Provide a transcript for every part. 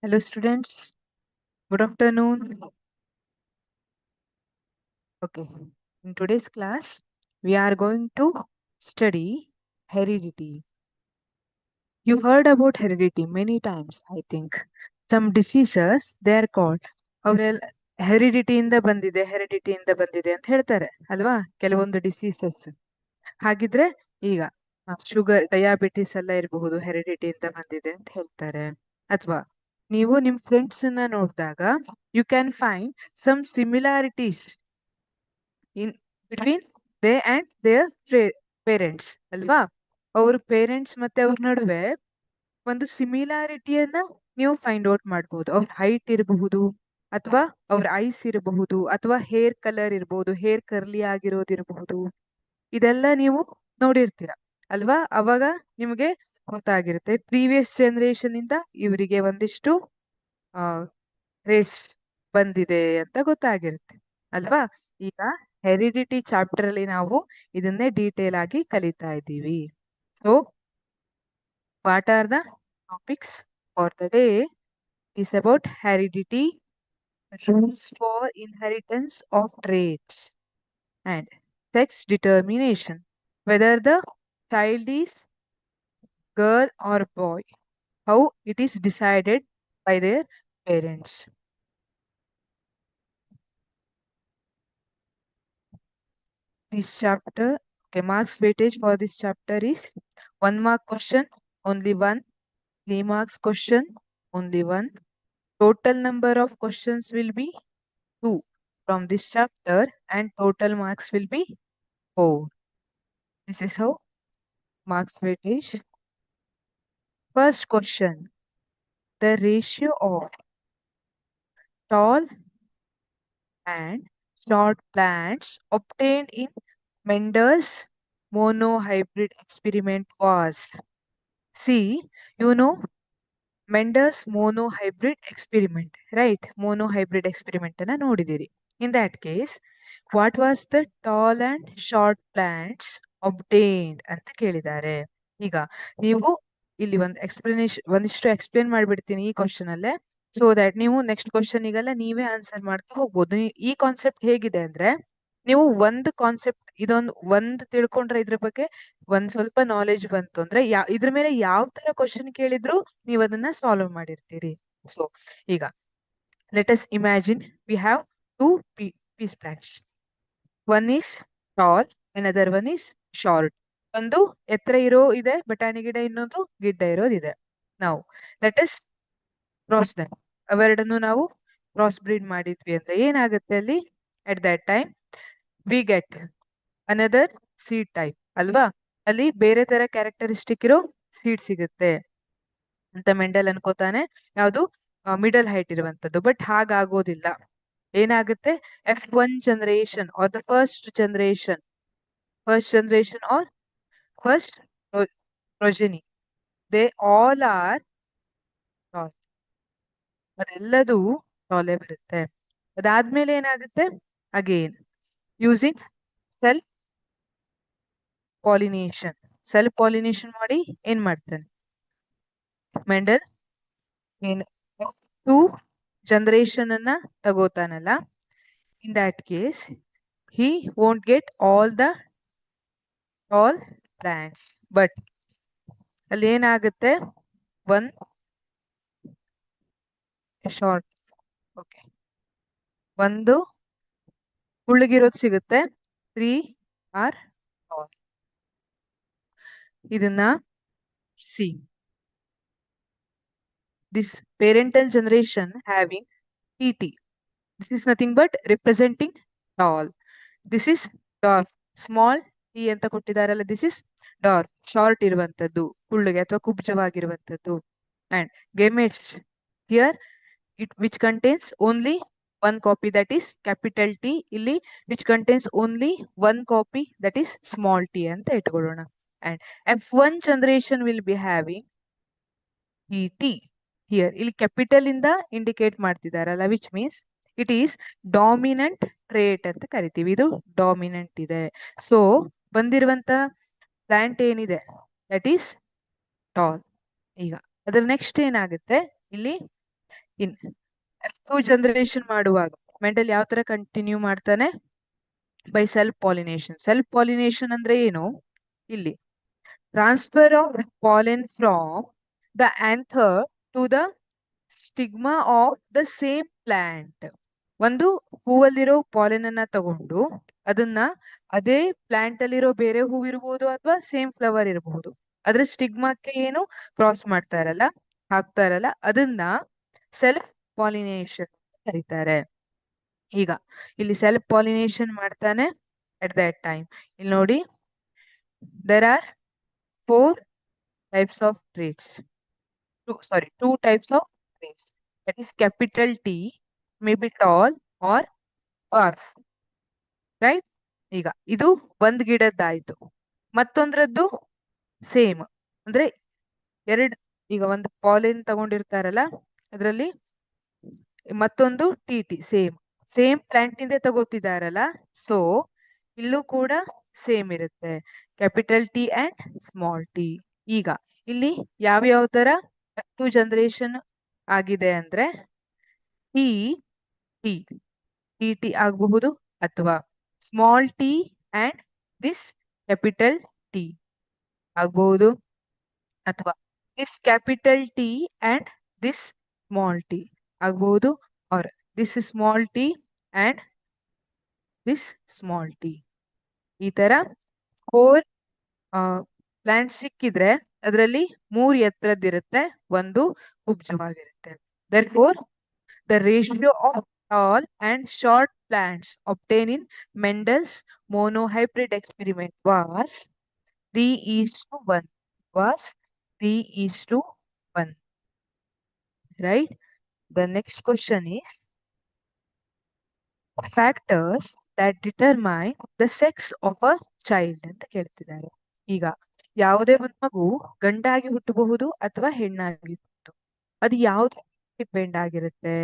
Hello students, good afternoon. Okay, in today's class, we are going to study heredity. You heard about heredity many times, I think. Some diseases, they are called ಅವರೆಲ್ಲ ಹೆರಿಡಿಟಿಯಿಂದ ಬಂದಿದೆ ಅಂತ ಹೇಳ್ತಾರೆ ಅಲ್ವಾ ಕೆಲವೊಂದು diseases. ಹಾಗಿದ್ರೆ ಈಗ sugar diabetes ಎಲ್ಲ ಇರಬಹುದು ಹೆರಿಡಿಟಿಯಿಂದ ಬಂದಿದೆ ಅಂತ ಹೇಳ್ತಾರೆ. ಅಥವಾ ನೀವು ನಿಮ್ ಫ್ರೆಂಡ್ಸ್ ನ ನೋಡಿದಾಗ you can find some similarities in between they and their parents ಅಲ್ವಾ. ಅವ್ರ ಪೇರೆಂಟ್ಸ್ ಮತ್ತೆ ಅವ್ರ ನಡುವೆ ಒಂದು ಸಿಮಿಲಾರಿಟಿಯನ್ನ ನೀವು ಫೈಂಡ್ ಔಟ್ ಮಾಡ್ಬೋದು. ಅವ್ರ ಹೈಟ್ ಇರಬಹುದು, ಅಥವಾ ಅವ್ರ ಐಸ್ ಇರಬಹುದು, ಅಥವಾ ಹೇರ್ ಕಲರ್ ಇರಬಹುದು, ಹೇರ್ ಕರ್ಲಿ ಆಗಿರೋದಿರಬಹುದು. ಇದೆಲ್ಲ ನೀವು ನೋಡಿರ್ತೀರ ಅಲ್ವಾ. ಅವಾಗ ನಿಮ್ಗೆ ಗೊತ್ತಾಗಿರುತ್ತೆ ಪ್ರೀವಿಯಸ್ ಜನರೇಷನ್ ಇಂದ ಇವರಿಗೆ ಒಂದಿಷ್ಟು ರೇಟ್ಸ್ ಬಂದಿದೆ ಅಂತ ಗೊತ್ತಾಗಿರುತ್ತೆ ಅಲ್ವಾ. ಈಗ ಹೆರಿಡಿಟಿ ಚಾಪ್ಟರ್ ಅಲ್ಲಿ ನಾವು ಇದನ್ನೇ ಡೀಟೇಲ್ ಆಗಿ ಕಲಿತಾ ಇದ್ದೀವಿ. So what are the topics for the day is about heredity, rules for inheritance of traits, and sex determination, whether the child is girl or boy, how it is decided by their parents. This chapter, okay, marks weightage for this chapter is 1 mark question, only one, 3 marks question, only one. Total number of questions will be 2 from this chapter and total marks will be 4. This is how marks weightage. First question, the ratio of tall and short plants obtained in Mendel's monohybrid experiment was. See, you know Mendel's monohybrid experiment, right? Monohybrid experiment ಅನ್ನ ನೋಡಿದಿರಿ. In that case, what was the tall and short plants obtained ಅಂತ ಕೇಳಿದ್ದಾರೆ. ಈಗ ನೀವು ಇಲ್ಲಿ ಒಂದಿಷ್ಟು explain ಮಾಡ್ಬಿಡ್ತೀನಿ ಈ ಕ್ವಶನ್ ಅಲ್ಲೇ, ಸೊ ದಟ್ ನೀವು ನೆಕ್ಸ್ಟ್ ಕ್ವಶನಿಗೆಲ್ಲ ನೀವೇ ಆನ್ಸರ್ ಮಾಡ್ತಾ ಹೋಗ್ಬೋದು. ಈ ಕಾನ್ಸೆಪ್ಟ್ ಹೇಗಿದೆ ಅಂದ್ರೆ, ನೀವು ಒಂದು ಕಾನ್ಸೆಪ್ಟ್ ಒಂದ್ ತಿಳ್ಕೊಂಡ್ರೆ ಇದ್ರ ಬಗ್ಗೆ ಒಂದ್ ಸ್ವಲ್ಪ ನಾಲೆಜ್ ಬಂತು ಅಂದ್ರೆ ಇದ್ರ ಮೇಲೆ ಯಾವ ತರ ಕ್ವಶನ್ ಕೇಳಿದ್ರು ನೀವು ಅದನ್ನ ಸಾಲ್ವ್ ಮಾಡಿರ್ತೀರಿ. ಸೊ ಈಗ let us imagine we have two peas plants. One is tall, another one is short. ಒಂದು ಎತ್ತರ ಇರೋ ಇದೆ ಬಟಾಣಿ ಗಿಡ, ಇನ್ನೊಂದು ಗಿಡ್ಡ ಇರೋದಿದೆ. ನಾವು ಲೆಟ್ ಅಸ್ ಕ್ರಾಸ್ ದಮ್. ಅವೆರಡನ್ನು ನಾವು ಕ್ರಾಸ್ ಬ್ರೀಡ್ ಮಾಡಿದ್ವಿ ಅಂದ್ರೆ ಏನಾಗುತ್ತೆ ಅಲ್ಲಿ, at that time we get another seed type ಅಲ್ವಾ. ಅಲ್ಲಿ ಬೇರೆ ತರ ಕ್ಯಾರೆಕ್ಟರಿಸ್ಟಿಕ್ ಇರೋ ಸೀಡ್ ಸಿಗುತ್ತೆ ಅಂತ ಮೆಂಡಲ್ ಅನ್ಕೋತಾನೆ, ಯಾವುದು ಮಿಡಲ್ ಹೈಟ್ ಇರುವಂತದ್ದು. ಬಟ್ ಹಾಗಾಗೋದಿಲ್ಲ. ಏನಾಗುತ್ತೆ, F1 generation or the first generation or first progeny, they all are tall. ಅದೆಲ್ಲದೂ ಟಾಲೇ ಬರುತ್ತೆ. ಅದಾದ್ಮೇಲೆ ಏನಾಗುತ್ತೆ, ಅಗೇನ್ ಯೂಸಿಂಗ್ ಸೆಲ್ಫ್ ಪಾಲಿನೇಷನ್ ಮಾಡಿ ಏನ್ ಮಾಡ್ತಾನೆ ಮೆಂಡಲ್, ಏನ್ ಟೂ ಜನರೇಷನ್ ಅನ್ನ ತಗೋತಾನಲ್ಲ. In that case he won't get all the tall plants, but ಅಲ್ಲಿ ಏನಾಗುತ್ತೆ, ಒನ್ ಶಾರ್ಟ್, ಓಕೆ, ಒಂದು ಕುಳ್ಳಗಿರೋದು ಸಿಗುತ್ತೆ, 3 ಆರ್ ಟಾಲ್. ಇದನ್ನ C, this parental generation having TT, this is nothing but representing tall. This is dwarf, small t ಅಂತ ಕೊಟ್ಟಿದಾರಲ್ಲ, this is dwarf, short ಇರುವಂತದ್ದು, ಕುಳ್ಳಿಗೆ ಅಥವಾ ಕುಬ್ಜವಾಗಿರುವಂತದ್ದು. And gametes here, which contains only one copy, that is capital T. ಇಲ್ಲಿ which contains only one copy, that is small t ಅಂತ ಇಟ್ಕೊಳ್ಳೋಣ. And F1 generation will be having TT. Here ಇಲ್ಲಿ capital ಇಂದ indicate ಮಾಡ್ತಿದಾರಲ್ಲ, which means it is dominant trait ಅಂತ ಕರಿತೀವಿ. ಇದು dominant ಇದೆ. ಸೊ ಬಂದಿರುವಂತ ಪ್ಲಾಂಟ್ ಏನಿದೆ ದಟ್ ಈಸ್ ಟಾಲ್. ಈಗ ಅದ್ರ ನೆಕ್ಸ್ಟ್ ಏನಾಗುತ್ತೆ, ಇಲ್ಲಿ ಇನ್ F2 ಜನರೇಷನ್ ಮಾಡುವಾಗ ಮೆಂಡಲ್ ಯಾವ ತರ ಕಂಟಿನ್ಯೂ ಮಾಡ್ತಾನೆ? By self pollination. Self pollination ಅಂದ್ರೆ ಏನು? ಇಲ್ಲಿ transfer of pollen from the anther to the stigma of the same plant. ಒಂದು ಹೂವಲ್ಲಿರೋ ಪಾಲೆನ್ ಅನ್ನ ತಗೊಂಡು ಅದನ್ನ ಅದೇ ಪ್ಲಾಂಟ್ ಅಲ್ಲಿರೋ ಬೇರೆ ಹೂವು ಇರಬಹುದು ಅಥವಾ ಸೇಮ್ ಫ್ಲವರ್ ಇರಬಹುದು, ಅದ್ರ ಸ್ಟಿಗ್ಮಾಕ್ಕೆ ಏನು ಕ್ರಾಸ್ ಮಾಡ್ತಾರಲ್ಲ, ಹಾಕ್ತಾರಲ್ಲ, ಅದನ್ನ ಸೆಲ್ಫ್ ಪಾಲಿನೇಷನ್ ಕರೀತಾರೆ. ಈಗ ಇಲ್ಲಿ ಸೆಲ್ಫ್ ಪಾಲಿನೇಷನ್ ಮಾಡ್ತಾನೆ ಅಟ್ ದಟ್ ಟೈಮ್. ಇಲ್ಲಿ ನೋಡಿ, there are 4 types of traits. Two types of traits. That is capital T, may be tall or dwarf. Right? ಈಗ ಇದು ಒಂದ್ ಗಿಡದ್ದಾಯ್ತು. ಮತ್ತೊಂದ್ರದ್ದು ಸೇಮ್ ಅಂದ್ರೆ ಎರಡ್, ಈಗ ಒಂದು ಪಾಲಿನ್ ತಗೊಂಡಿರ್ತಾರಲ್ಲ, ಅದರಲ್ಲಿ ಮತ್ತೊಂದು ಟಿ ಸೇಮ್ ಪ್ಲಾಂಟ್ ಇಂದ ತಗೋತಿದಾರಲ್ಲ, ಸೊ ಇಲ್ಲೂ ಕೂಡ ಸೇಮ್ ಇರುತ್ತೆ, capital T and small T. ಈಗ ಇಲ್ಲಿ ಯಾವ್ಯಾವ ತರ ಟು ಜನರೇಷನ್ ಆಗಿದೆ ಅಂದ್ರೆ ಟಿ ಟಿ ಟಿ ಟಿ ಆಗಬಹುದು, ಅಥವಾ small T and this capital T ಆಗಬಹುದು, ಅಥವಾ this capital T and this small T ಆಗಬಹುದು, or this small T and this small T. ಈ ತರ 4 ಪ್ಲಾಂಟ್ ಸಿಕ್ಕಿದ್ರೆ ಅದರಲ್ಲಿ 3 ಎತ್ತರದ್ದಿರುತ್ತೆ, ಒಂದು ಕುಬ್ಜವಾಗಿರುತ್ತೆ. Therefore, the ratio of tall and short plants obtained in Mendel's monohybrid experiment was 3:1. Was 3:1. Right? The next question is factors that determine the sex of a child ಅಂತ ಕೇಳ್ತಿದ್ದಾರೆ. ಈಗ ಯಾವುದೇ ಒಂದು ಮಗು ಗಂಡಾಗಿ ಹುಟ್ಟಬಹುದು ಅಥವಾ ಹೆಣ್ಣಾಗಿ ಹುಟ್ಟು, ಅದು ಯಾವ್ದು ಡಿಪೆಂಡ್ ಆಗಿರುತ್ತೆ?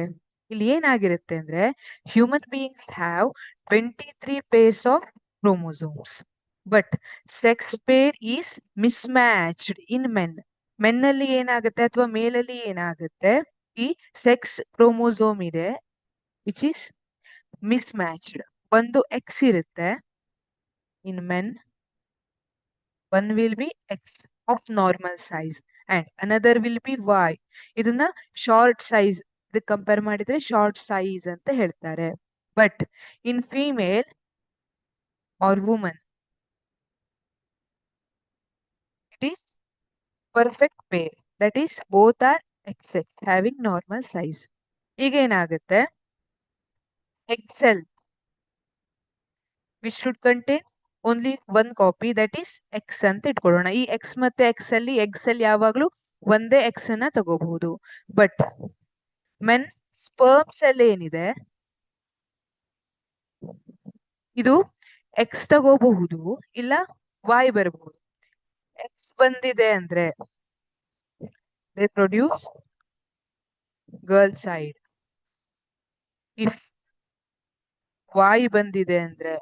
ಇಲ್ಲಿ ಏನಾಗಿರುತ್ತೆ ಅಂದ್ರೆ, human beings have 23 pairs of chromosomes, but sex pair is mismatched in men. ಮೆನ್ನಲ್ಲಿ ಏನಾಗುತ್ತೆ ಅಥವಾ ಮೇಲಲ್ಲಿ ಏನಾಗುತ್ತೆ, ಈ ಸೆಕ್ಸ್ ಕ್ರೋಮೋಸೋಮ್ ಇದೆ ವಿಚ್ ಇಸ್ ಮಿಸ್ಮ್ಯಾಚ್ಡ್. ಒಂದು ಎಕ್ಸ್ ಇರುತ್ತೆ in men, one will be X of normal size and another will be Y. ಇದನ್ನ ಶಾರ್ಟ್ ಸೈಜ್, ಇದಕ್ಕೆ ಕಂಪೇರ್ ಮಾಡಿದ್ರೆ ಶಾರ್ಟ್ ಸೈಜ್ ಅಂತ ಹೇಳ್ತಾರೆ. But in female or woman it is perfect pair, that is both are XX having normal size. ಈಗ ಏನಾಗುತ್ತೆ, egg cell which should contain only one copy, that is X ಅಂತ ಇಟ್ಕೊಳ್ಳೋಣ. ಈ X ಮತ್ತೆ X ಅಲ್ಲಿ ಯಾವಾಗ್ಲೂ ಒಂದೇ ಎಕ್ಸ್ ಅನ್ನ ತಗೋಬಹುದು. ಬಟ್ ಮೆನ್ ಸ್ಪರ್ಮ್ಸ್ ಅಲ್ಲಿ ಏನಿದೆ, ಇದು ಎಕ್ಸ್ ತಗೋಬಹುದು ಇಲ್ಲ ವಾಯ್ ಬರಬಹುದು. ಎಕ್ಸ್ ಬಂದಿದೆ ಅಂದ್ರೆ they produce girl side, if Y ಬಂದಿದೆ ಅಂದ್ರೆ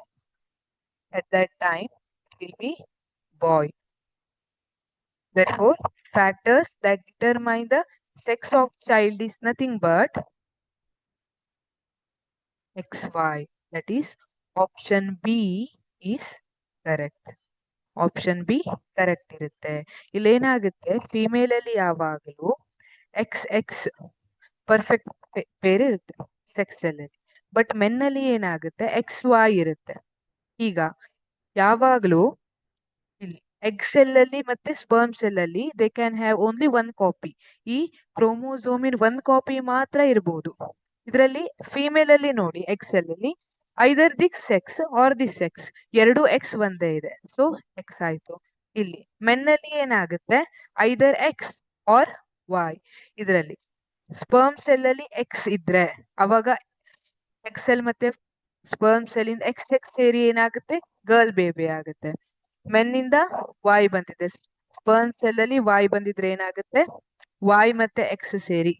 at that time it will be boy. Therefore, factors that determine the sex of child is nothing but XY. That is option B is correct. Option B correct ಇರುತ್ತೆ. ಇಲ್ಲೇನಾಗುತ್ತೆ, female ಅಲ್ಲಿ ಯಾವಾಗಲೂ XX perfect peer ಇರುತ್ತೆ sex ಅಲ್ಲಿ, but men ಅಲ್ಲಿ ಏನಾಗುತ್ತೆ XY ಇರುತ್ತೆ. ಈಗ ಯಾವಾಗ್ಲೂ ಇಲ್ಲಿ ಎಗ್ ಸೆಲ್ ಅಲ್ಲಿ ಮತ್ತೆ ಸ್ಪರ್ಮ್ ಸೆಲ್ ಅಲ್ಲಿ they can have only one copy. ಈ ಕ್ರೋಮೋಸೋಮಿನ್ ಒನ್ ಕಾಪಿ ಮಾತ್ರ ಇರಬಹುದು. ಇದರಲ್ಲಿ ಫಿಮೇಲ್ ಅಲ್ಲಿ ನೋಡಿ, ಎಗ್ ಸೆಲ್ ಅಲ್ಲಿ either this sex or this sex, ಎರಡು ಎಕ್ಸ್ ಒಂದೇ ಇದೆ, ಸೊ ಎಕ್ಸ್ ಆಯ್ತು. ಇಲ್ಲಿ ಮೆನ್ ಅಲ್ಲಿ ಏನಾಗುತ್ತೆ, ಐದರ್ ಎಕ್ಸ್ ಆರ್ ವಾಯ್. ಇದರಲ್ಲಿ ಸ್ಪರ್ಮ್ ಸೆಲ್ ಅಲ್ಲಿ ಎಕ್ಸ್ ಇದ್ರೆ ಅವಾಗ ಎಕ್ಸ್ ಸೆಲ್ ಮತ್ತೆ ಸ್ಪರ್ಮ್ ಸೆಲ್ ಇಂದ ಎಕ್ಸ್ ಸೇರಿ ಏನಾಗುತ್ತೆ, ಗರ್ಲ್ ಬೇಬಿ ಆಗುತ್ತೆ. ಮೆನ್ ಇಂದ ವಾಯ್ ಬಂದಿದೆ, ಸ್ಪರ್ಮ್ ಸೆಲ್ ಅಲ್ಲಿ ವಾಯ್ ಬಂದಿದ್ರೆ ಏನಾಗುತ್ತೆ, ವಾಯ್ ಮತ್ತೆ ಎಕ್ಸ್ ಸೇರಿ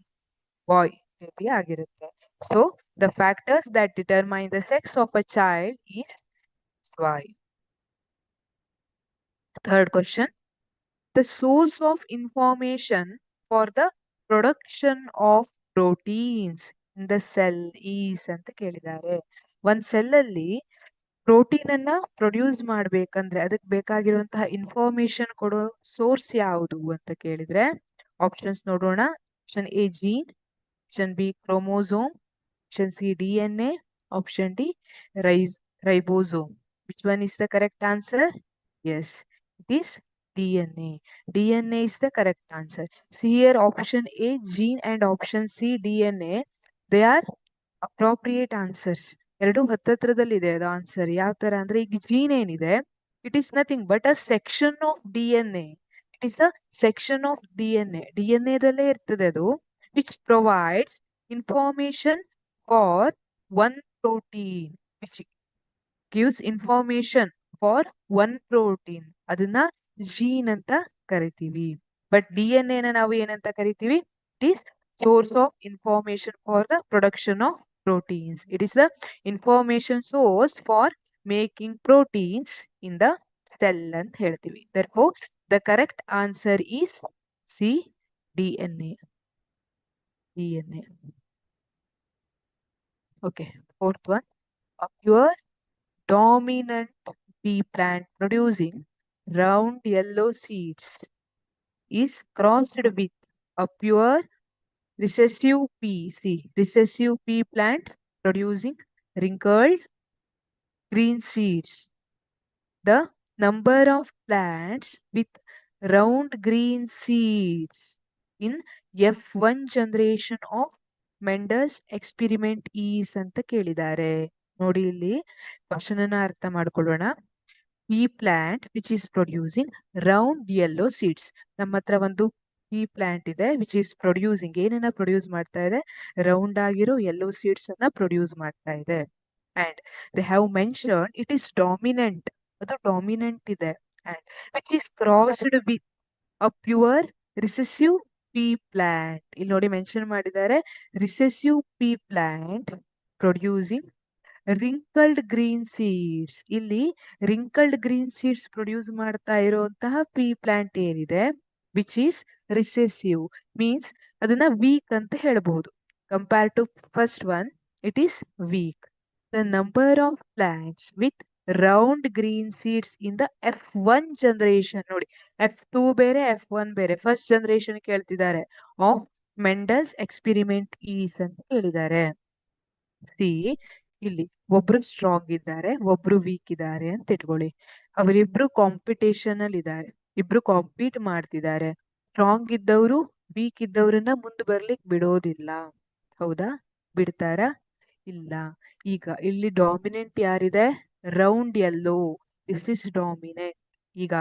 ಬಾಯ್ ಬೇಬಿ ಆಗಿರುತ್ತೆ. So the factors that determine the sex of a child is Y. Third question. The source of information for the production of proteins in the cell is ಅಂತ ಕೇಳಿದ್ದಾರೆ. ಒಂದ್ cell ಅಲ್ಲಿ protein ಅನ್ನ produce ಮಾಡ್ಬೇಕಂದ್ರೆ ಅದಕ್ಕೆ ಬೇಕಾಗಿರುವಂತಹ information ಕೊಡೋ source ಯಾವುದು ಅಂತ ಕೇಳಿದ್ರೆ ಆಪ್ಷನ್ಸ್ ನೋಡೋಣ. Option A gene, option B chromosome, option C DNA, option D ribosome. Which one is the correct answer? Yes, it is DNA. DNA is the correct answer. See here, option A gene and option C DNA, they are appropriate answers. ಎರಡು ಹತ್ತತ್ರದಲ್ಲಿದೆ ಅದು answer. ಯಾವ ತರ ಅಂದ್ರೆ ಈಗ gene ಏನಿದೆ, it is nothing but a section of DNA. It is a section of DNA ದಲ್ಲೇ ಇರ್ತದೆ ಅದು, which provides information for one protein, which gives information for one protein. ಅದನ್ನ ಜೀನ್ ಅಂತ ಕರಿತೀವಿ. ಬಟ್ DNA ನ ನಾವು ಏನಂತ ಕರಿತೀವಿ? It is source of information for the production of proteins. It is the information source for making proteins in the cell ಅಂತ ಹೇಳ್ತೀವಿ. Therefore, the correct answer is C, DNA. DNA. Okay, fourth one. A pure dominant pea plant producing round yellow seeds is crossed with a pure recessive pea. See, recessive pea plant producing wrinkled green seeds. The number of plants with round green seeds in F1 generation of Mendel's experiment is ಅಂತ ಕೇಳಿದ್ದಾರೆ. ನೋಡಿ ಇಲ್ಲಿ question ಅನ್ನ ಅರ್ಥ ಮಾಡ್ಕೊಳ್ಳೋಣ. Pea plant which is producing round yellow seeds. ನಮ್ಮ ಹತ್ರ ಒಂದು ಪೀ ಪ್ಲಾಂಟ್ ಇದೆ ವಿಚ್ ಇಸ್ ಪ್ರೊಡ್ಯೂಸಿಂಗ್, ಏನನ್ನ ಪ್ರೊಡ್ಯೂಸ್ ಮಾಡ್ತಾ ಇದೆ? ರೌಂಡ್ ಆಗಿರೋ ಯೆಲ್ಲೋ ಸೀಡ್ಸ್ ಅನ್ನ ಪ್ರೊಡ್ಯೂಸ್ ಮಾಡ್ತಾ ಇದೆ. And they have mention it is dominant, ಅದು ಡಾಮಿನೆಂಟ್ ಇದೆ. And which is crossed with a pure recessive pea plant. ಇಲ್ಲಿ ನೋಡಿ ಮೆನ್ಷನ್ ಮಾಡಿದ್ದಾರೆ, recessive pea plant producing wrinkled green seeds. ಇಲ್ಲಿ ರಿಂಕಲ್ಡ್ ಗ್ರೀನ್ ಸೀಡ್ಸ್ ಪ್ರೊಡ್ಯೂಸ್ ಮಾಡ್ತಾ ಇರುವಂತಹ ಪೀ ಪ್ಲಾಂಟ್ ಏನಿದೆ, which is recessive, means ಅದನ್ನ ವೀಕ್ ಅಂತ ಹೇಳಬಹುದು. Compare to first one, it is weak. The number of plants with round green seeds in the F1 generation. ನೋಡಿ, F2 ಬೇರೆ F1 ಬೇರೆ. First generation ಕೇಳ್ತಿದ್ದಾರೆ ಆಫ್ ಮೆಂಡಲ್ಸ್ ಎಕ್ಸ್ಪಿರಿಮೆಂಟ್ ಈಸ್ ಅಂತ ಹೇಳಿದ್ದಾರೆ. C, ಇಲ್ಲಿ ಒಬ್ರು ಸ್ಟ್ರಾಂಗ್ ಇದ್ದಾರೆ, ಒಬ್ರು ವೀಕ್ ಇದ್ದಾರೆ ಅಂತ ಇಟ್ಕೊಳ್ಳಿ. ಅವರಿಬ್ರು ಕಾಂಪಿಟೇಷನ್ ಅಲ್ಲಿ ಇದ್ದಾರೆ, ಇಬ್ರು ಕಾಂಪೀಟ್ ಮಾಡ್ತಿದ್ದಾರೆ. ಸ್ಟ್ರಾಂಗ್ ಇದ್ದವರು ವೀಕ್ ಇದ್ದವ್ರನ್ನ ಮುಂದೆ ಬರ್ಲಿಕ್ಕೆ ಬಿಡೋದಿಲ್ಲ. ಹೌದಾ? ಬಿಡ್ತಾರಾ? ಇಲ್ಲ. ಈಗ ಇಲ್ಲಿ ಡಾಮಿನೆಂಟ್ ಯಾರಿದೆ? Round yellow, this is dominant. ಈಗ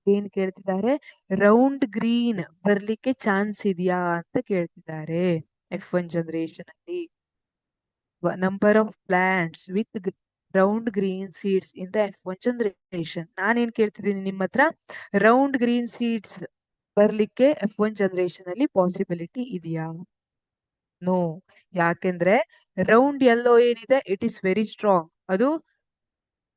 ಏನ್ ಕೇಳ್ತಿದ್ದಾರೆ? ರೌಂಡ್ ಗ್ರೀನ್ ಬರ್ಲಿಕ್ಕೆ ಚಾನ್ಸ್ ಇದೆಯಾ ಅಂತ ಕೇಳ್ತಿದ್ದಾರೆ F1 ಜನರೇಷನ್ ಅಲ್ಲಿ. Number of plants with round green seeds in the F1 generation. ನಾನೇನ್ ಕೇಳ್ತಿದ್ದೀನಿ ನಿಮ್ಮ ಹತ್ರ? ರೌಂಡ್ ಗ್ರೀನ್ ಸೀಡ್ಸ್ ಬರ್ಲಿಕ್ಕೆ F1 ಜನರೇಷನ್ ಅಲ್ಲಿ ಪಾಸಿಬಿಲಿಟಿ ಇದೆಯಾ? ನೋ. ಯಾಕೆಂದ್ರೆ ರೌಂಡ್ ಯೆಲ್ಲೋ ಏನಿದೆ, ಇಟ್ ಈಸ್ ವೆರಿ ಸ್ಟ್ರಾಂಗ್. ಅದು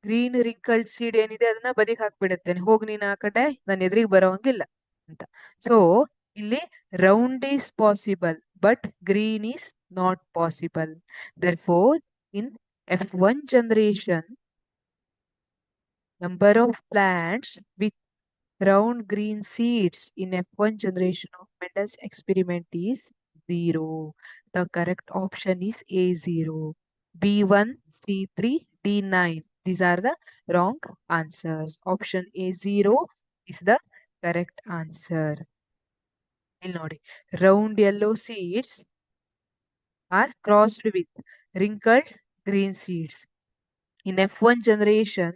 ಗ್ರೀನ್ ರಿಂಕಲ್ಡ್ ಸೀಡ್ ಏನಿದೆ ಅದನ್ನ ಬದಿಗೆ ಹಾಕ್ಬಿಡುತ್ತೇನೆ, ಹೋಗಿ ನೀನ್ ಆ ಕಡೆ ನನ್ನ ಎದುರಿಗೆ ಬರೋಂಗಿಲ್ಲ ಅಂತ. ಸೊ ಇಲ್ಲಿ round is possible but green is not possible. Therefore, in F1 generation, number of plants with round green seeds in F1 generation of Mendel's experiment is 0. The correct option is A0. B1, C3, D9. These are the wrong answers. Option A0 is the correct answer. ಇಲ್ಲಿ ನೋಡಿ, round yellow seeds are crossed with wrinkled green seeds. In F1 generation,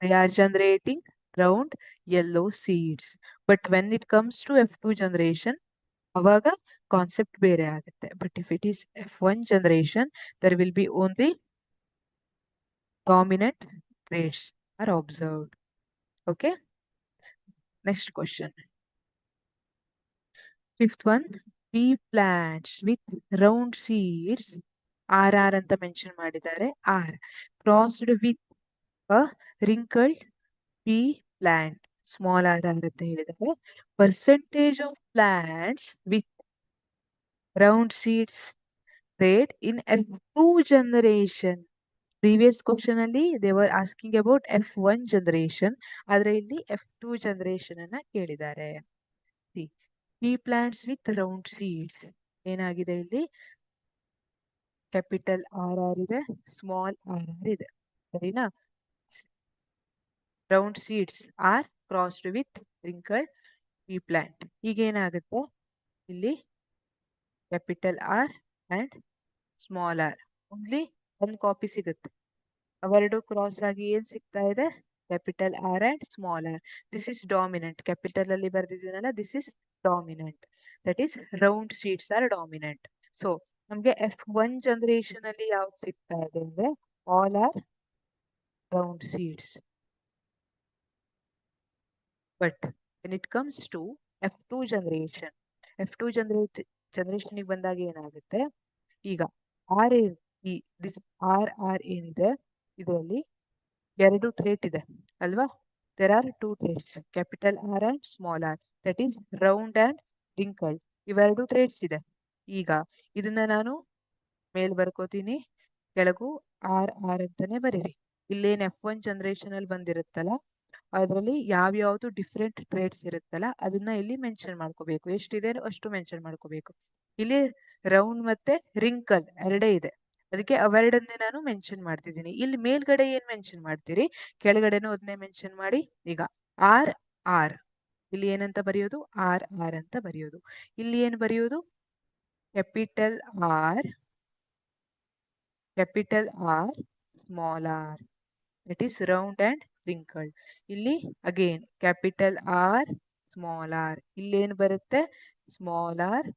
they are generating round yellow seeds. But when it comes to F2 generation, avaga concept ಬೇರೆ ಆಗುತ್ತೆ. But if it is F1 generation, there will be only dominant traits are observed. Okay. Next question. Fifth one, pea plants with round seeds RR ಅಂತ mention ಮಾಡಿದ್ದಾರೆ. R crossed with a wrinkled pea plant, small r ಅಂತ ಹೇಳಿದ್ದಾರೆ. Percentage of plants with round seeds rate in F2 generation. Previous question ಅಲ್ಲಿ they were asking about F1 generation. ಆದ್ರೆ ಇಲ್ಲಿ F2 generation ಅನ್ನ ಕೇಳಿದ್ದಾರೆ. See, pea plants with round seeds. ಏನಾಗಿದೆ ಇಲ್ಲಿ capital R R ಇದೆ, ಸ್ಮಾಲ್ ಆರ್ ಆರ್ ಇದೆ. ಸರಿನಾ? Round seeds are crossed with wrinkled pea plant. ಈಗ ಏನಾಗುತ್ತೆ ಇಲ್ಲಿ capital R and small R only ಒಂದು ಕಾಪಿ ಸಿಗುತ್ತೆ. ಅವೆರಡು ಕ್ರಾಸ್ ಆಗಿ ಏನ್ ಸಿಗ್ತಾ ಇದೆ? Capital R and small R. This is dominant. Capital ಅಲ್ಲಿ ಬರ್ದಿದ್ದೀನಲ್ಲ, this is dominant. That is round seeds are dominant. So ನಮ್ಗೆ F1 ಜನರೇಷನ್ ಅಲ್ಲಿ ಯಾವ್ದು ಸಿಗ್ತಾ ಇದೆ ಅಂದ್ರೆ all R round seeds. But when it comes to F2 generation, F2 generation ಬಂದಾಗ ಏನಾಗುತ್ತೆ? ಈಗ ಆರ್ ಈ ದಿಸ್ ಆರ್ ಏನಿದೆ ಇದರಲ್ಲಿ ಎರಡು ಟ್ರೇಟ್ ಇದೆ ಅಲ್ವಾ? There are two traits, capital R and small R. That is round and wrinkled. ಇವೆರಡು ಟ್ರೇಟ್ಸ್ ಇದೆ. ಈಗ ಇದನ್ನ ನಾನು ಮೇಲ್ ಬರ್ಕೋತೀನಿ, ಕೆಳಗೂ ಆರ್ ಆರ್ ಅಂತಾನೆ ಬರೀರಿ. ಇಲ್ಲೇನ್ F1 ಜನರೇಷನ್ ಅಲ್ಲಿ ಬಂದಿರುತ್ತಲ್ಲ ಅದರಲ್ಲಿ ಯಾವ್ಯಾವ್ದು ಡಿಫ್ರೆಂಟ್ ಟ್ರೇಡ್ಸ್ ಇರುತ್ತಲ್ಲ ಅದನ್ನ ಇಲ್ಲಿ ಮೆನ್ಷನ್ ಮಾಡ್ಕೋಬೇಕು. ಎಷ್ಟಿದೆ ಅಷ್ಟು ಮೆನ್ಷನ್ ಮಾಡ್ಕೋಬೇಕು. ಇಲ್ಲಿ ರೌಂಡ್ ಮತ್ತೆ ರಿಂಕಲ್ ಎರಡೇ ಇದೆ, ಅದಕ್ಕೆ ಅವೆರಡನ್ನೇ ನಾನು ಮೆನ್ಷನ್ ಮಾಡ್ತಿದ್ದೀನಿ. ಇಲ್ಲಿ ಮೇಲ್ಗಡೆ ಏನ್ ಮೆನ್ಷನ್ ಮಾಡ್ತೀರಿ, ಕೆಳಗಡೆನೂ ಅದನ್ನೇ ಮೆನ್ಷನ್ ಮಾಡಿ. ಈಗ ಆರ್ ಆರ್ ಇಲ್ಲಿ ಏನಂತ ಬರೆಯೋದು? ಆರ್ ಆರ್ ಅಂತ ಬರೆಯೋದು. ಇಲ್ಲಿ ಏನ್ ಬರೆಯೋದು? Capital R small R. That is round and wrinkled. ಇಲ್ಲಿ again capital R small R. ಇಲ್ಲೇನು ಬರುತ್ತೆ? Small R.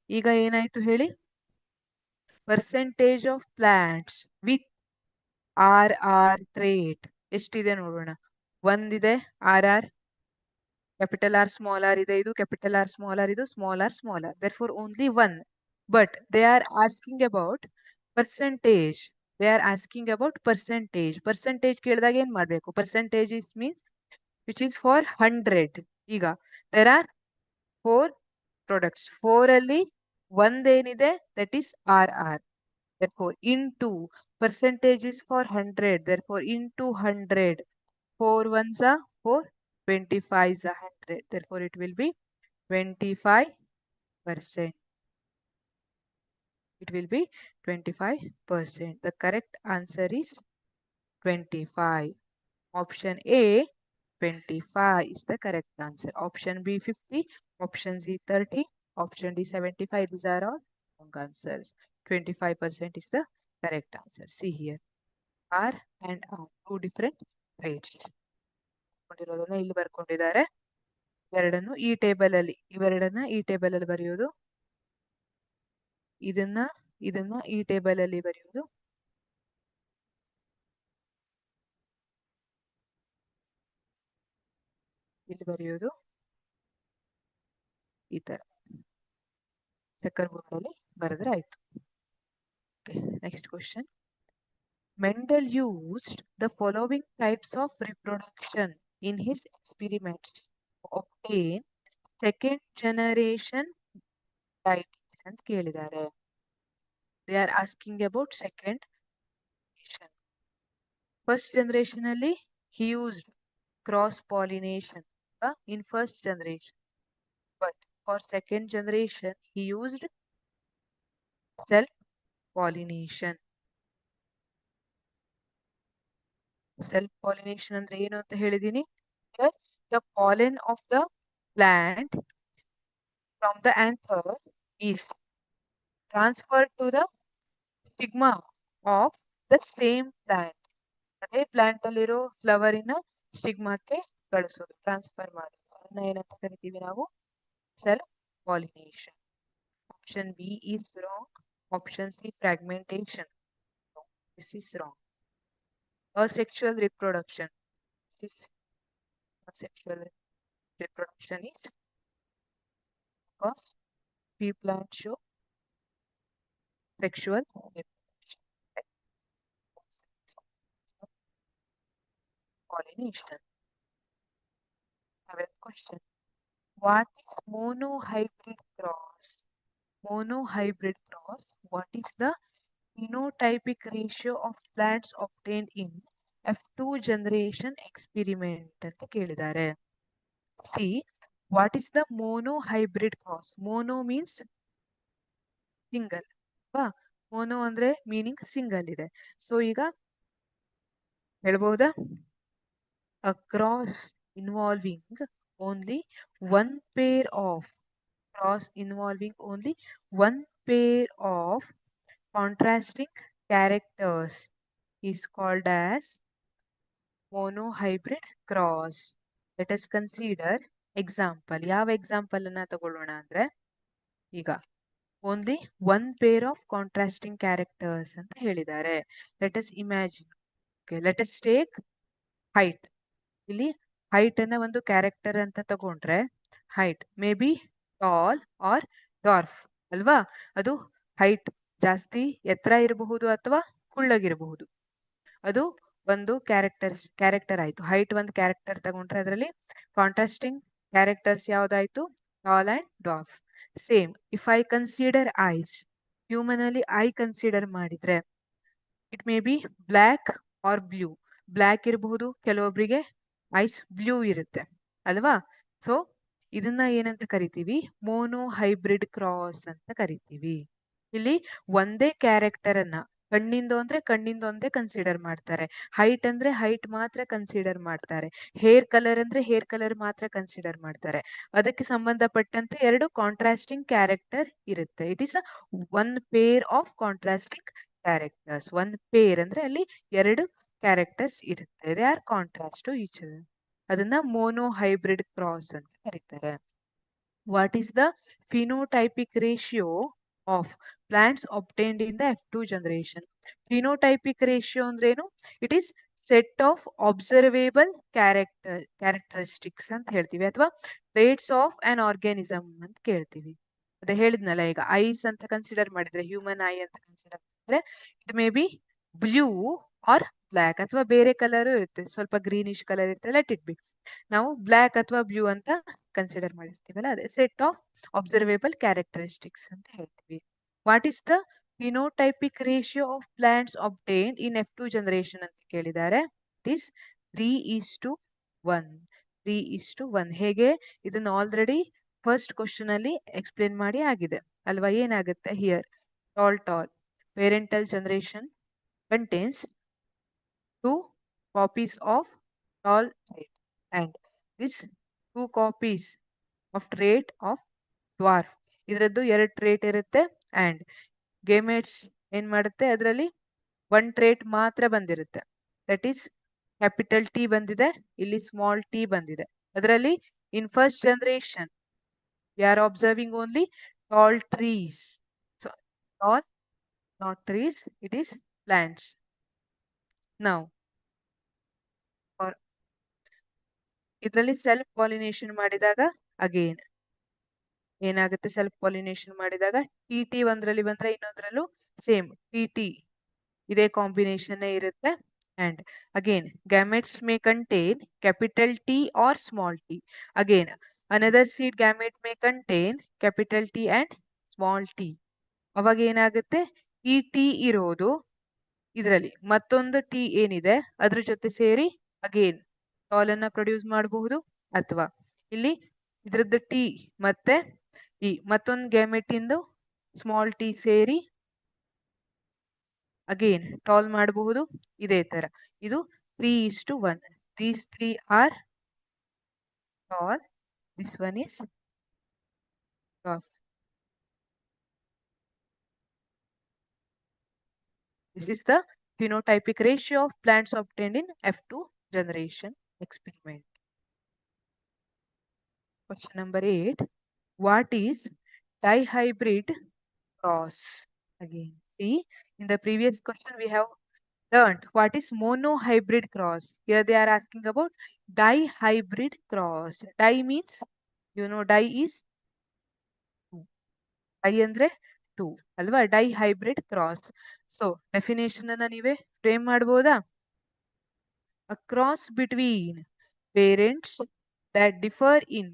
ಈಗ ಏನಾಯ್ತು ಹೇಳಿ? Percentage of plants with R R trait ಎಷ್ಟಿದೆ ನೋಡೋಣ. ಒಂದಿದೆ R R, capital R small R ಇದೆ, ಇದು ಕ್ಯಾಪಿಟಲ್ ಆರ್ ಸ್ಮಾಲ್ ಆರ್, ಇದು small R. Therefore only one. But they are asking about percentage. Percentage ಕೇಳಿದಾಗ ಏನ್ ಮಾಡ್ಬೇಕು? Percentage is means which is for 100. ಈಗ there are 4 products. 4 ಅಲ್ಲಿ ಒಂದೇನಿದೆ that is RR. Therefore into percentage is for 100. Therefore into 100. 4 ones are 4, 25 is 100. Therefore it will be 25%. It will be 25%. The correct answer is 25. Option A 25 is the correct answer. Option B 50, option C 30, option D 75. These are all wrong answers. 25% is the correct answer. See here, R and R, two different rates. ಬರ್ಕೊಂಡಿರೋದನ್ನ ಇಲ್ಲಿ ಬರ್ಕೊಂಡಿದ್ದಾರೆ. ಇವೆರಡನ್ನು ಈ table ಅಲ್ಲಿ ಬರೆಯೋದು, ಇದನ್ನ ಈ table ಅಲ್ಲಿ ಬರೆಯೋದು. ಇಲ್ಲಿ ಬರೆಯೋದು ಈ ತರ ಚೆಕ್ಕರ್ ಬೋರ್ಡ್ ಅಲ್ಲಿ ಬರೆದ್ರೆ ಆಯ್ತು. Next question. Mendel used the following types of reproduction in his experiments to obtain second generation varieties ಅಂತ ಕೇಳಿದ್ದಾರೆ. They are asking about second generation. First generation ಅಲ್ಲಿ he used cross pollination in first generation, but for second generation he used self pollination. Self pollination ಅಂದ್ರೆ ಏನು ಅಂತ ಹೇಳಿದೀನಿ. The pollen of the plant from the anther is transferred to the stigma of the same plant. ಅದೇ plant ಅಲ್ಲಿರೋ flower ಇನ ಸ್ಟಿಗ್ಮಾಕ್ಕೆ ಕಳಿಸೋದು, transfer ಮಾಡೋದು. ಅದನ್ನ ಏನಂತ ಕರಿತೀವಿ ನಾವು? Self pollination. Option B is wrong. Option C fragmentation. This is wrong. Asexual reproduction. This is asexual reproduction is because pea plants show sexual reproduction. Pollination. Seventh question. What is monohybrid cross? monohybrid cross, what is the phenotypic ratio of plants obtained in F2 generation experiment ಅಂತ ಕೇಳಿದ್ದಾರೆ. See, what is the monohybrid cross? Mono means single. Mono ಅಂದ್ರೆ meaning single ಇದೆ. So ಈಗ ಹೇಳ್ಬಹುದಾ? A cross involving only one pair of contrasting characters is called as monohybrid cross. Let us consider example. ಯಾವ example ಅನ್ನ ತಗೊಳ್ಳೋಣ ಅಂದ್ರೆ, ಈಗ only one pair of contrasting characters ಅಂತ ಹೇಳಿದ್ದಾರೆ. Let us imagine. Okay, let us take height. ಇಲ್ಲಿ height ಅನ್ನ ಒಂದು ಕ್ಯಾರೆಕ್ಟರ್ ಅಂತ ತಗೊಂಡ್ರೆ, height may be tall or dwarf ಅಲ್ವಾ? ಅದು ಹೈಟ್ ಜಾಸ್ತಿ ಎತ್ತರ ಇರಬಹುದು ಅಥವಾ ಕುಳ್ಳಗಿರಬಹುದು. ಅದು ಒಂದು ಕ್ಯಾರೆಕ್ಟರ್ ಆಯ್ತು. ಹೈಟ್ ಒಂದು ಕ್ಯಾರೆಕ್ಟರ್ ತಗೊಂಡ್ರೆ ಅದರಲ್ಲಿ ಕಾಂಟ್ರಾಸ್ಟಿಂಗ್ ಕ್ಯಾರೆಕ್ಟರ್ಸ್ ಯಾವ್ದಾಯ್ತು? Tall and dwarf. Same if I consider eyes, human ಅಲ್ಲಿ ಐ ಕನ್ಸಿಡರ್ ಮಾಡಿದ್ರೆ it may be black or blue. Black ಇರಬಹುದು, ಕೆಲವೊಬ್ಬರಿಗೆ ಐಸ್ ಬ್ಲೂ ಇರುತ್ತೆ ಅಲ್ವಾ? ಸೊ ಇದನ್ನ ಏನಂತ ಕರಿತೀವಿ? ಮೋನೋ ಹೈಬ್ರಿಡ್ ಕ್ರಾಸ್ ಅಂತ ಕರಿತೀವಿ. ಇಲ್ಲಿ ಒಂದೇ ಕ್ಯಾರೆಕ್ಟರ್ ಅನ್ನ ಕಣ್ಣಿಂದ ಒಂದೇ ಕನ್ಸಿಡರ್ ಮಾಡ್ತಾರೆ. ಹೈಟ್ ಅಂದ್ರೆ ಹೈಟ್ ಮಾತ್ರ ಕನ್ಸಿಡರ್ ಮಾಡ್ತಾರೆ. ಹೇರ್ ಕಲರ್ ಅಂದ್ರೆ ಹೇರ್ ಕಲರ್ ಮಾತ್ರ ಕನ್ಸಿಡರ್ ಮಾಡ್ತಾರೆ. ಅದಕ್ಕೆ ಸಂಬಂಧಪಟ್ಟಂತೆ ಎರಡು ಕಾಂಟ್ರಾಸ್ಟಿಂಗ್ ಕ್ಯಾರೆಕ್ಟರ್ ಇರುತ್ತೆ. It is one pair of contrasting characters. One pair ಅಂದ್ರೆ ಅಲ್ಲಿ ಎರಡು ಕ್ಯಾರೆಕ್ಟರ್ಸ್ ಇರುತ್ತೆ. They are contrast to each other. ಅದನ್ನ ಮೋನೋ ಹೈಬ್ರಿಡ್ ಕ್ರಾಸ್ ಅಂತ ಕರೀತಾರೆ. What is the phenotypic ratio of plants obtained in the F2 generation? Phenotypic ratio ಅಂದ್ರೇನು? It is set of observable characteristics ಅಂತ ಹೇಳ್ತೀವಿ, ಅಥವಾ traits of an organism ಅಂತ ಕೇಳ್ತೀವಿ. ಅದೇ ಹೇಳಿದ್ನಲ್ಲ, ಈಗ ಐಸ್ ಅಂತ ಕನ್ಸಿಡರ್ ಮಾಡಿದ್ರೆ, ಹ್ಯೂಮನ್ ಐ ಅಂತ ಕನ್ಸಿಡರ್ ಮಾಡಿದ್ರೆ it may B blue R black, ಅಥವಾ ಬೇರೆ ಕಲರ್ ಇರುತ್ತೆ, ಸ್ವಲ್ಪ ಗ್ರೀನಿಶ್ ಕಲರ್ ಇರುತ್ತೆ. ಲೆಟ್ ಇಟ್ ಬಿ, ನಾವು ಬ್ಲ್ಯಾಕ್ ಅಥವಾ ಬ್ಲೂ ಅಂತ ಕನ್ಸಿಡರ್ ಮಾಡಿರ್ತೀವಲ್ಲ, ಅದೇ ಸೆಟ್ ಆಫ್ ಅಬ್ಸರ್ವೇಬಲ್ ಕ್ಯಾರೆಕ್ಟರಿಸ್ಟಿಕ್ಸ್ ಅಂತ ಹೇಳ್ತೀವಿ. What is the phenotypic ratio of plants obtained in F2 generation ಅಂತ ಕೇಳಿದ್ದಾರೆ. It is 3:1. 3:1. ಹೇಗೆ? ಇದನ್ನ ಆಲ್ರೆಡಿ ಫಸ್ಟ್ ಕ್ವಶನ್ ಅಲ್ಲಿ ಎಕ್ಸ್ಪ್ಲೇನ್ ಮಾಡಿ ಆಗಿದೆ ಅಲ್ವಾ? ಏನಾಗುತ್ತೆ here? Tall parental generation contains 2 copies of tall trait, and this 2 copies of trait of dwarf. ಇದರದ್ದು 2 ಟ್ರೇಟ್ ಇರುತ್ತೆ. ಅಂಡ್ ಗೇಮೆಟ್ಸ್ ಏನ್ ಮಾಡುತ್ತೆ? ಅದರಲ್ಲಿ 1 ಟ್ರೇಟ್ ಮಾತ್ರ ಬಂದಿರುತ್ತೆ. ದಟ್ ಈಸ್ ಕ್ಯಾಪಿಟಲ್ ಟಿ ಬಂದಿದೆ, ಇಲ್ಲಿ ಸ್ಮಾಲ್ ಟಿ ಬಂದಿದೆ. ಅದರಲ್ಲಿ in first generation we are observing only tall trees. So tall, not trees, it is plants. Now ಇದರಲ್ಲಿ ಸೆಲ್ಫ್ ಪಾಲಿನೇಷನ್ ಮಾಡಿದಾಗ ಅಗೇನ್ ಏನಾಗುತ್ತೆ? ಸೆಲ್ಫ್ ಪಾಲಿನೇಷನ್ ಮಾಡಿದಾಗ ಟಿ ಒಂದ್ರಲ್ಲಿ ಬಂದ್ರೆ ಇನ್ನೊಂದ್ರಲ್ಲೂ ಸೇಮ್ ಟಿ ಇದೇ ಕಾಂಬಿನೇಷನ್ ಇರುತ್ತೆ. And again gametes may contain capital T or small T. Again another seed gamete may contain capital T and small T. ಅವಾಗ ಏನಾಗುತ್ತೆ? ಈ ಟಿ ಇರೋದು ಇದರಲ್ಲಿ ಮತ್ತೊಂದು ಟಿ ಏನಿದೆ ಅದ್ರ ಜೊತೆ ಸೇರಿ ಅಗೇನ್ ಟಾಲ್ ಅನ್ನ ಪ್ರೊಡ್ಯೂಸ್ ಮಾಡಬಹುದು, ಅಥವಾ ಇಲ್ಲಿ ಇದ್ರದ್ದು ಟಿ ಮತ್ತೆ ಈ ಮತ್ತೊಂದು ಗ್ಯಾಮೆಟ್ ಇಂದು ಸ್ಮಾಲ್ ಟಿ ಸೇರಿ ಅಗೇನ್ ಟಾಲ್ ಮಾಡಬಹುದು. ಇದೇ ತರ ಇದು 3:1. These 3 are tall, this one is dwarf. This is the phenotypic ratio of plants obtained in F2 generation experiment. Question number 8. What is dihybrid cross? Again, see, in the previous question we have learned what is monohybrid cross. Here they are asking about dihybrid cross. Di means, you know, di is 2. Di andre 2 ಅಲ್ವಾ? dihybrid cross. So definition ಅನ್ನ ನೀವೇ frame ಮಾಡಬಹುದಾ? A cross between parents that differ in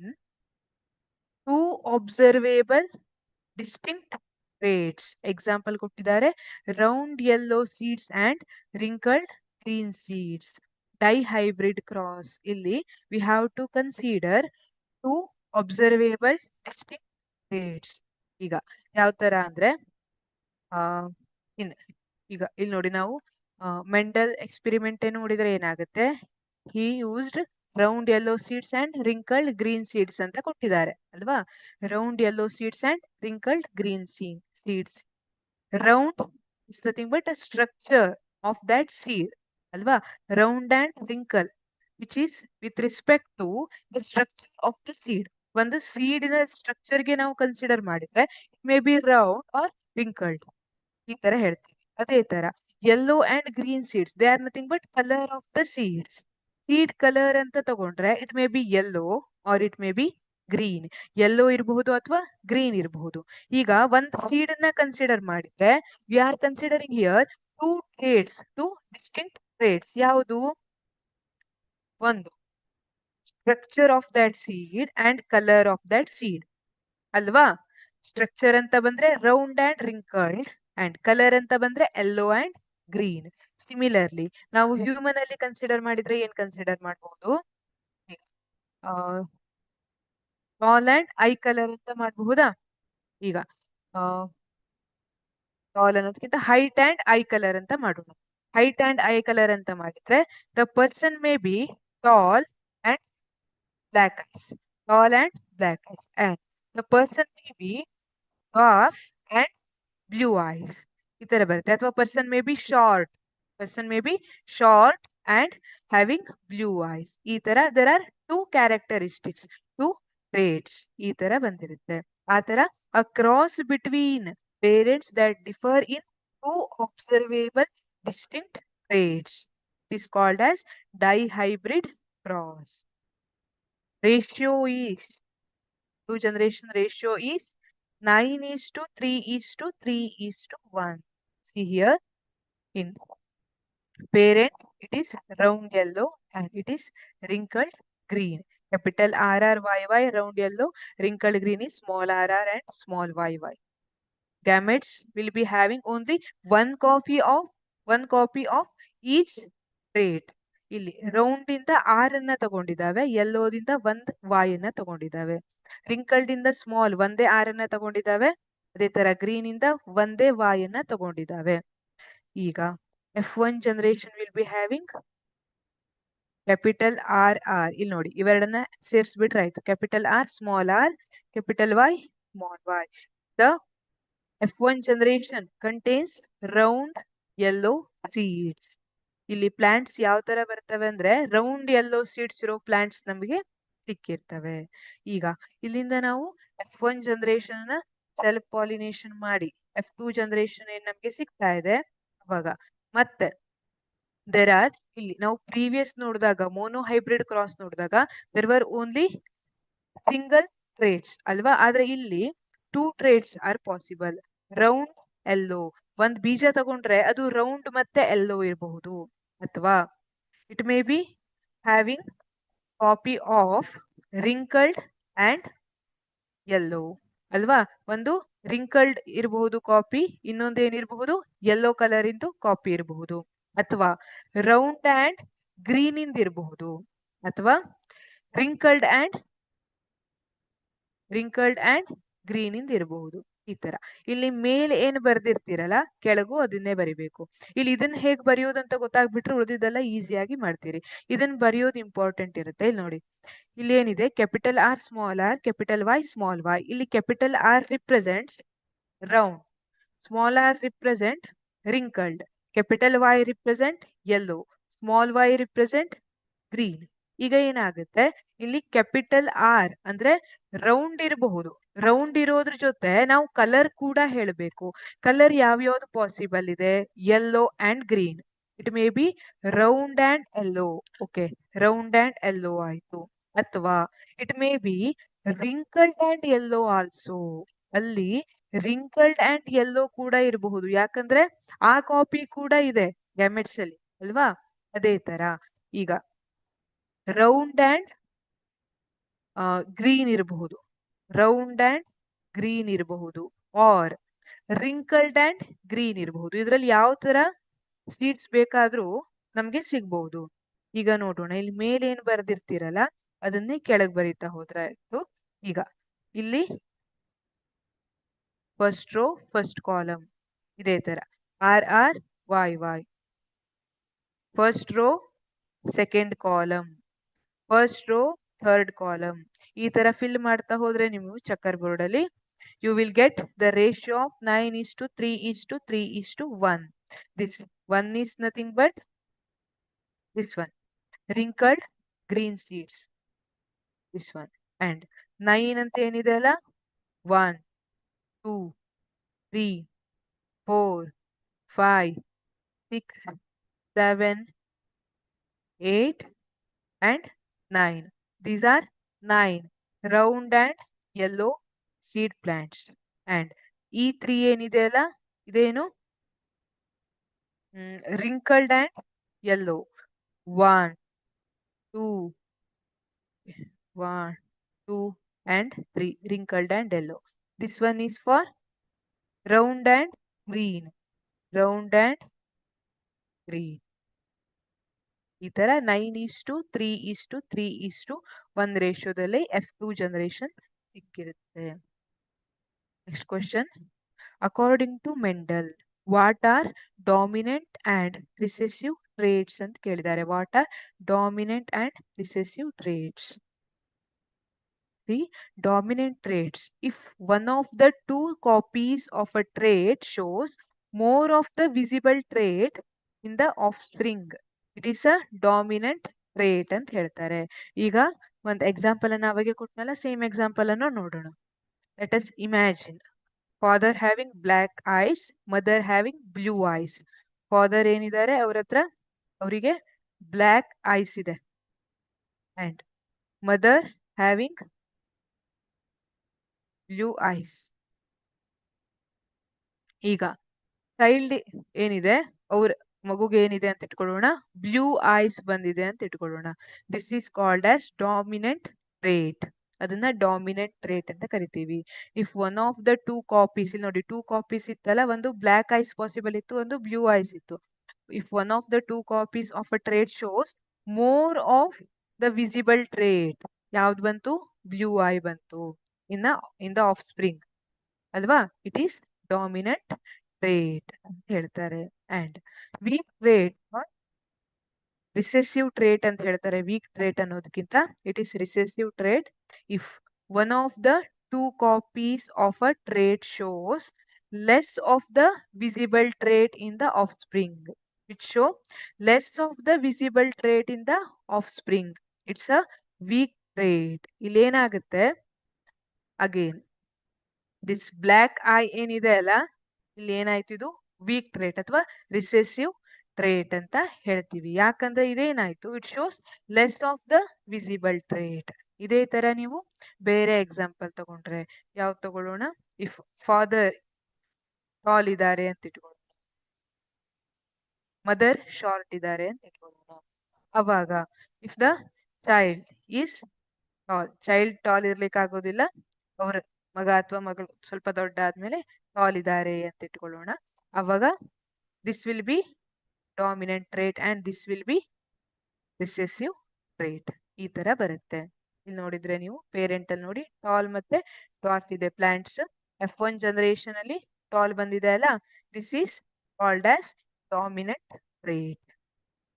2 observable distinct traits. Example ಕೊಟ್ಟಿದ್ದಾರೆ, round yellow seeds and wrinkled green seeds. Dihybrid cross. ಇಲ್ಲಿ we have to consider two observable distinct traits. ಈಗ ಯಾವ ತರ ಅಂದ್ರೆ ಇನ್ ಈಗ ಇಲ್ಲಿ ನೋಡಿ, ನಾವು ಮೆಂಡಲ್ ಎಕ್ಸ್ಪೆರಿಮೆಂಟ್ ನೋಡಿದ್ರೆ ಏನಾಗುತ್ತೆ, he used round yellow seeds and wrinkled green seeds ಅಂತ ಕೊಟ್ಟಿದ್ದಾರೆ ಅಲ್ವಾ. Round yellow seeds and wrinkled green seeds. Round is nothing but a structure of that seed ಅಲ್ವಾ. Round and wrinkle which is with respect to the structure of the seed. ಒಂದು ಸೀಡಿನ ಸ್ಟ್ರಕ್ಚರ್ಗೆ ನಾವು consider ಮಾಡಿದ್ರೆ it may be round or wrinkled, ಈ ತರ ಹೇಳ್ತೀವಿ. ಅದೇ ತರ yellow and green seeds, they are nothing but colour of the seeds. Seed colour ಅಂತ ತಗೊಂಡ್ರೆ it may be yellow or it may be green. Yellow ಇರಬಹುದು ಅಥವಾ ಗ್ರೀನ್ ಇರಬಹುದು. ಈಗ ಒಂದ್ ಸೀಡ್ ಅನ್ನ ಕನ್ಸಿಡರ್ ಮಾಡಿದ್ರೆ we are considering here two traits, two distinct traits. ಯಾವುದು? ಒಂದು structure of that seed and colour of that seed ಅಲ್ವಾ. ಸ್ಟ್ರಕ್ಚರ್ ಅಂತ ಬಂದ್ರೆ round and wrinkled and colour ಅಂತ ಬಂದ್ರೆ ಯೆಲ್ಲೋ ಅಂಡ್ ಗ್ರೀನ್. ಸಿಮಿಲರ್ಲಿ ನಾವು ಹ್ಯೂಮನ್ ಅಲ್ಲಿ ಕನ್ಸಿಡರ್ ಮಾಡಿದ್ರೆ ಏನ್ ಕನ್ಸಿಡರ್ ಮಾಡಬಹುದು? ಟಾಲ್ ಅಂಡ್ ಐ ಕಲರ್ ಅಂತ ಮಾಡಬಹುದಾ? ಈಗ ಟಾಲ್ ಅನ್ನೋದಕ್ಕಿಂತ ಹೈಟ್ ಅಂಡ್ ಐ ಕಲರ್ ಅಂತ ಮಾಡೋಣ. ಹೈಟ್ ಅಂಡ್ ಐ ಕಲರ್ ಅಂತ ಮಾಡಿದ್ರೆ the person may be tall and black eyes. Tall and black eyes and the person may be dark and blue eyes. ಈ ತರ ಬರುತ್ತೆ. ಅಥವಾ person may be short, person may be short and having blue eyes. ಈ ತರ there are two characteristics, two traits, ಈ ತರ ಬಂದಿರುತ್ತೆ. ಆ ತರ a cross between parents that differ in two observable distinct traits is called as dihybrid cross. Ratio is, two generation ratio is 9:3:3:1. See here, in parent it is round yellow and it is wrinkled green. Capital RRYY round yellow, wrinkled green is small rr and small yy. Gametes will be having only one copy of each trait. ಇಲ್ಲಿ round ಇಂದ R ಅನ್ನ ತಗೊಂಡಿದ್ದಾವೆ, ಯೆಲ್ಲೋದಿಂದ ಒಂದ್ Y ಅನ್ನ ತಗೊಂಡಿದ್ದಾವೆ. Wrinkled ಇಂದ small ಒಂದೇ R ಅನ್ನ ತಗೊಂಡಿದ್ದಾವೆ, ಅದೇ ತರ ಗ್ರೀನ್ ಇಂದ ಒಂದೇ ವಾಯ್ ಅನ್ನ ತಗೊಂಡಿದ್ದಾವೆ. ಈಗ F1 generation will be having capital R R. ಇಲ್ಲಿ ನೋಡಿ, ಇವೆರಡನ್ನ ಸೇರಿಸ್ಬಿಟ್ರೆ ಆಯ್ತು. Capital R small R, capital Y small Y. The F1 generation contains round yellow seeds. ಇಲ್ಲಿ ಪ್ಲಾಂಟ್ಸ್ ಯಾವ ತರ ಬರ್ತವೆ ಅಂದ್ರೆ ರೌಂಡ್ ಯೆಲ್ಲೋ ಸೀಡ್ಸ್ ಇರೋ ಪ್ಲಾಂಟ್ಸ್ ನಮಗೆ ಸಿಕ್ಕಿರ್ತವೆ. ಈಗ ಇಲ್ಲಿಂದ ನಾವು F1 ಜನರೇಷನ್ ನ ಸೆಲ್ಫ್ ಪಾಲಿನೇಷನ್ ಮಾಡಿ F2 ಜನರೇಷನ್ ಏನ್ ನಮ್ಗೆ ಸಿಗ್ತಾ ಇದೆ ಅವಾಗ ಮತ್ತೆ ದೇರ್ ಆರ್, ಇಲ್ಲಿ ನಾವು ಪ್ರೀವಿಯಸ್ ನೋಡಿದಾಗ ಮೋನೋ ಹೈಬ್ರಿಡ್ ಕ್ರಾಸ್ ನೋಡಿದಾಗ there were only single traits ಅಲ್ವಾ. ಆದ್ರೆ ಇಲ್ಲಿ two traits are possible. Round yellow, ಒಂದ್ ಬೀಜ ತಗೊಂಡ್ರೆ ಅದು ರೌಂಡ್ ಮತ್ತೆ ಎಲ್ಲೋ ಇರಬಹುದು, ಅಥವಾ it may be having copy of wrinkled and yellow ಅಲ್ವಾ. ಒಂದು ರಿಂಕಲ್ಡ್ ಇರಬಹುದು ಕಾಪಿ, ಇನ್ನೊಂದೇನಿರಬಹುದು ಯೆಲ್ಲೋ ಕಲರ್ ಇಂದು ಕಾಪಿ ಇರಬಹುದು, ಅಥವಾ ರೌಂಡ್ ಅಂಡ್ ಗ್ರೀನ್ ಇಂದ ಇರಬಹುದು, ಅಥವಾ ರಿಂಕಲ್ಡ್ ಅಂಡ್ ಗ್ರೀನ್ ಇಂದ ಇರಬಹುದು. ಈ ತರ ಇಲ್ಲಿ ಮೇಲೆ ಏನ್ ಬರ್ದಿರ್ತೀರಲ್ಲ ಕೆಳಗೂ ಅದನ್ನೇ ಬರಿಬೇಕು. ಇಲ್ಲಿ ಇದನ್ನ ಹೇಗ್ ಬರೆಯೋದಂತ ಗೊತ್ತಾಗ್ಬಿಟ್ರೆ ಉಳಿದಿದ್ದೆಲ್ಲ ಈಸಿಯಾಗಿ ಮಾಡ್ತೀರಿ. ಇದನ್ನ ಬರೆಯೋದು ಇಂಪಾರ್ಟೆಂಟ್ ಇರುತ್ತೆ. ಇಲ್ಲಿ ನೋಡಿ, ಇಲ್ಲಿ ಏನಿದೆ, capital R small R, capital Y small Y. ಇಲ್ಲಿ capital R represents round, small R represent wrinkled, capital Y represent yellow, small Y represent green. ಈಗ ಏನಾಗುತ್ತೆ, ಇಲ್ಲಿ ಕ್ಯಾಪಿಟಲ್ ಆರ್ ಅಂದ್ರೆ ರೌಂಡ್ ಇರಬಹುದು, ರೌಂಡ್ ಇರೋದ್ರ ಜೊತೆ ನಾವು ಕಲರ್ ಕೂಡ ಹೇಳಬೇಕು. ಕಲರ್ ಯಾವ್ಯಾವ್ದು ಪಾಸಿಬಲ್ ಇದೆ? Yellow and green. It may be round and yellow. Okay, round and yellow ಆಯ್ತು. ಅಥವಾ it may be wrinkled and yellow also. ಅಲ್ಲಿ ರಿಂಕಲ್ಡ್ ಅಂಡ್ ಯೆಲ್ಲೋ ಕೂಡ ಇರಬಹುದು, ಯಾಕಂದ್ರೆ ಆ ಕಾಪಿ ಕೂಡ ಇದೆ ಗ್ಯಾಮೆಟ್ಸ್ ಅಲ್ಲಿ ಅಲ್ವಾ. ಅದೇ ತರ ಈಗ ರೌಂಡ್ ಅಂಡ್ ಗ್ರೀನ್ ಇರಬಹುದು, ರೌಂಡ್ ಅಂಡ್ ಗ್ರೀನ್ ಇರಬಹುದು, ಆರ್ ರಿಂಕಲ್ಡ್ ಅಂಡ್ ಗ್ರೀನ್ ಇರಬಹುದು. ಇದರಲ್ಲಿ ಯಾವ ತರ ಸೀಡ್ಸ್ ಬೇಕಾದ್ರೂ ನಮ್ಗೆ ಸಿಗ್ಬಹುದು. ಈಗ ನೋಡೋಣ, ಇಲ್ಲಿ ಮೇಲೆ ಏನ್ ಬರ್ದಿರ್ತೀರಲ್ಲ ಅದನ್ನೇ ಕೆಳಗ್ ಬರೀತಾ ಹೋದ್ರೆ ಆಯ್ತು. ಈಗ ಇಲ್ಲಿ ಫಸ್ಟ್ ರೋ ಫಸ್ಟ್ ಕಾಲಮ್ ಇದೇ ತರ RR YY, first row second column, first row third column. ಈ ತರ ಫಿಲ್ ಮಾಡ್ತಾ ಹೋದ್ರೆ ನೀವು ಚಕ್ಕರ್ ಬೋರ್ಡ್ ಅಲ್ಲಿ you will get the ratio of 9:3:3:1. This one is nothing but this one, wrinkled green seeds, this one. And 9 ಅಂತ ಏನಿದೆ ಅಲ್ಲ, 1 2 3 4 5 6 7 8 and 9. These are 9 round and yellow seed plants. And ಈ 3 ಏನಿದೆ ಅಲ್ಲ ಇದೇನು, wrinkled and yellow. 1 2 1 2 and 3 wrinkled and yellow. This one is for round and green, round and green. ಈ ತರ 9:3:3:1 ರೇಷಿಯೋದಲ್ಲಿ F2 ಜನರೇಷನ್ ಸಿಕ್ಕಿರುತ್ತೆ. Next question. According to Mendel what are dominant and recessive traits ಅಂತ ಕೇಳಿದ್ದಾರೆ. What are dominant and recessive traits? The dominant traits. If one of the two copies of a trait shows more of the visible trait in the offspring, it is a dominant trait ಅಂತ ಹೇಳ್ತಾರೆ. ಈಗ ಒಂದು example ಅನ್ನ ಅವಾಗೆ ಕೊಟ್ಟನಲ್ಲ, same example ಅನ್ನು ನೋಡೋಣ. Let us imagine father having black ice, mother having blue ice. Father ಏನಿದ್ದಾರೆ ಅವ್ರ ಹತ್ರ ಅವರಿಗೆ ಬ್ಲ್ಯಾಕ್ ಐಸ್ ಇದೆ, and mother having blue ice. ಈಗ ಚೈಲ್ಡ್ ಏನಿದೆ, ಅವ್ರ ಮಗುಗೆ ಏನಿದೆ ಅಂತ ಇಟ್ಕೊಳ್ಳೋಣ, ಬ್ಲೂ ಐಸ್ ಬಂದಿದೆ ಅಂತ ಇಟ್ಕೊಳ್ಳೋಣ. This is called as dominant trait. ಅದನ್ನ ಡಾಮಿನೆಂಟ್ ಟ್ರೇಟ್ ಅಂತ ಕರಿತೀವಿ. If one of the two copies, ಇಲ್ಲಿ ನೋಡಿ 2 ಕಾಪೀಸ್ ಇತ್ತಲ್ಲ, ಒಂದು ಬ್ಲ್ಯಾಕ್ ಐಸ್ ಪಾಸಿಬಲ್ ಇತ್ತು, ಒಂದು ಬ್ಲೂ ಐಸ್ ಇತ್ತು. If one of the two copies of a trait shows more of the visible trait, ಯಾವ್ದು ಬಂತು? ಬ್ಲೂ ಐ ಬಂತು ಇನ್ ದ ಆಫ್ ಸ್ಪ್ರಿಂಗ್ ಅಲ್ವಾ? ಇಟ್ ಈಸ್ ಡಾಮಿನೆಂಟ್ ಟ್ರೇಟ್ ಅಂತ ಹೇಳ್ತಾರೆ. And weak trait recessive trait ಅಂತ ಹೇಳ್ತಾರೆ. Weak trait ಅನ್ನೋದಕ್ಕಿಂತ it is recessive trait if one of the two copies of a trait shows less of the visible trait in the of spring. It show less of the visible trait in the offspring. It's a weak trait. ಇಲ್ಲೇನಾಗುತ್ತೆ, again this black eye ಏನಿದೆ ಅಲ್ಲ, ಇಲ್ಲಿ ಏನಾಯ್ತು, ಇದು weak trait ಅಥವಾ recessive trait ಅಂತ ಹೇಳ್ತೀವಿ. ಯಾಕಂದ್ರೆ ಇದೇನಾಯ್ತು, it shows less of the visible trait. ಇದೇ ತರ ನೀವು ಬೇರೆ ಎಕ್ಸಾಂಪಲ್ ತಗೊಂಡ್ರೆ ಯಾವ್ದು ತಗೊಳ್ಳೋಣ? ಇಫ್ ಫಾದರ್ ಟಾಲ್ ಇದ್ದಾರೆ ಅಂತ ಇಟ್ಕೊಳ್ಳೋಣ, ಮದರ್ ಶಾರ್ಟ್ ಇದ್ದಾರೆ ಅಂತ ಇಟ್ಕೊಳ್ಳೋಣ. ಅವಾಗ if the child is tall, child tall ಇರ್ಲಿಕ್ಕೆ ಆಗೋದಿಲ್ಲ, ಅವ್ರ ಮಗ ಅಥವಾ ಮಗಳು ಸ್ವಲ್ಪ ದೊಡ್ಡ ಆದ್ಮೇಲೆ ಟಾಲ್ ಇದ್ದಾರೆ ಅಂತ ಇಟ್ಕೊಳ್ಳೋಣ. ಅವಾಗ this will be dominant trait and this will be recessive trait. ಈ ತರ ಬರುತ್ತೆ. ಇಲ್ಲಿ ನೋಡಿದ್ರೆ ನೀವು ಪೇರೆಂಟ್ ಅಲ್ಲಿ ನೋಡಿ ಟಾಲ್ ಮತ್ತೆ ಡ್ವಾರ್ಫ್ ಇದೆ ಪ್ಲಾಂಟ್ಸ್. F1 ಜನರೇಷನ್ ಅಲ್ಲಿ ಟಾಲ್ ಬಂದಿದೆ ಅಲ್ಲ, this is called as dominant trait.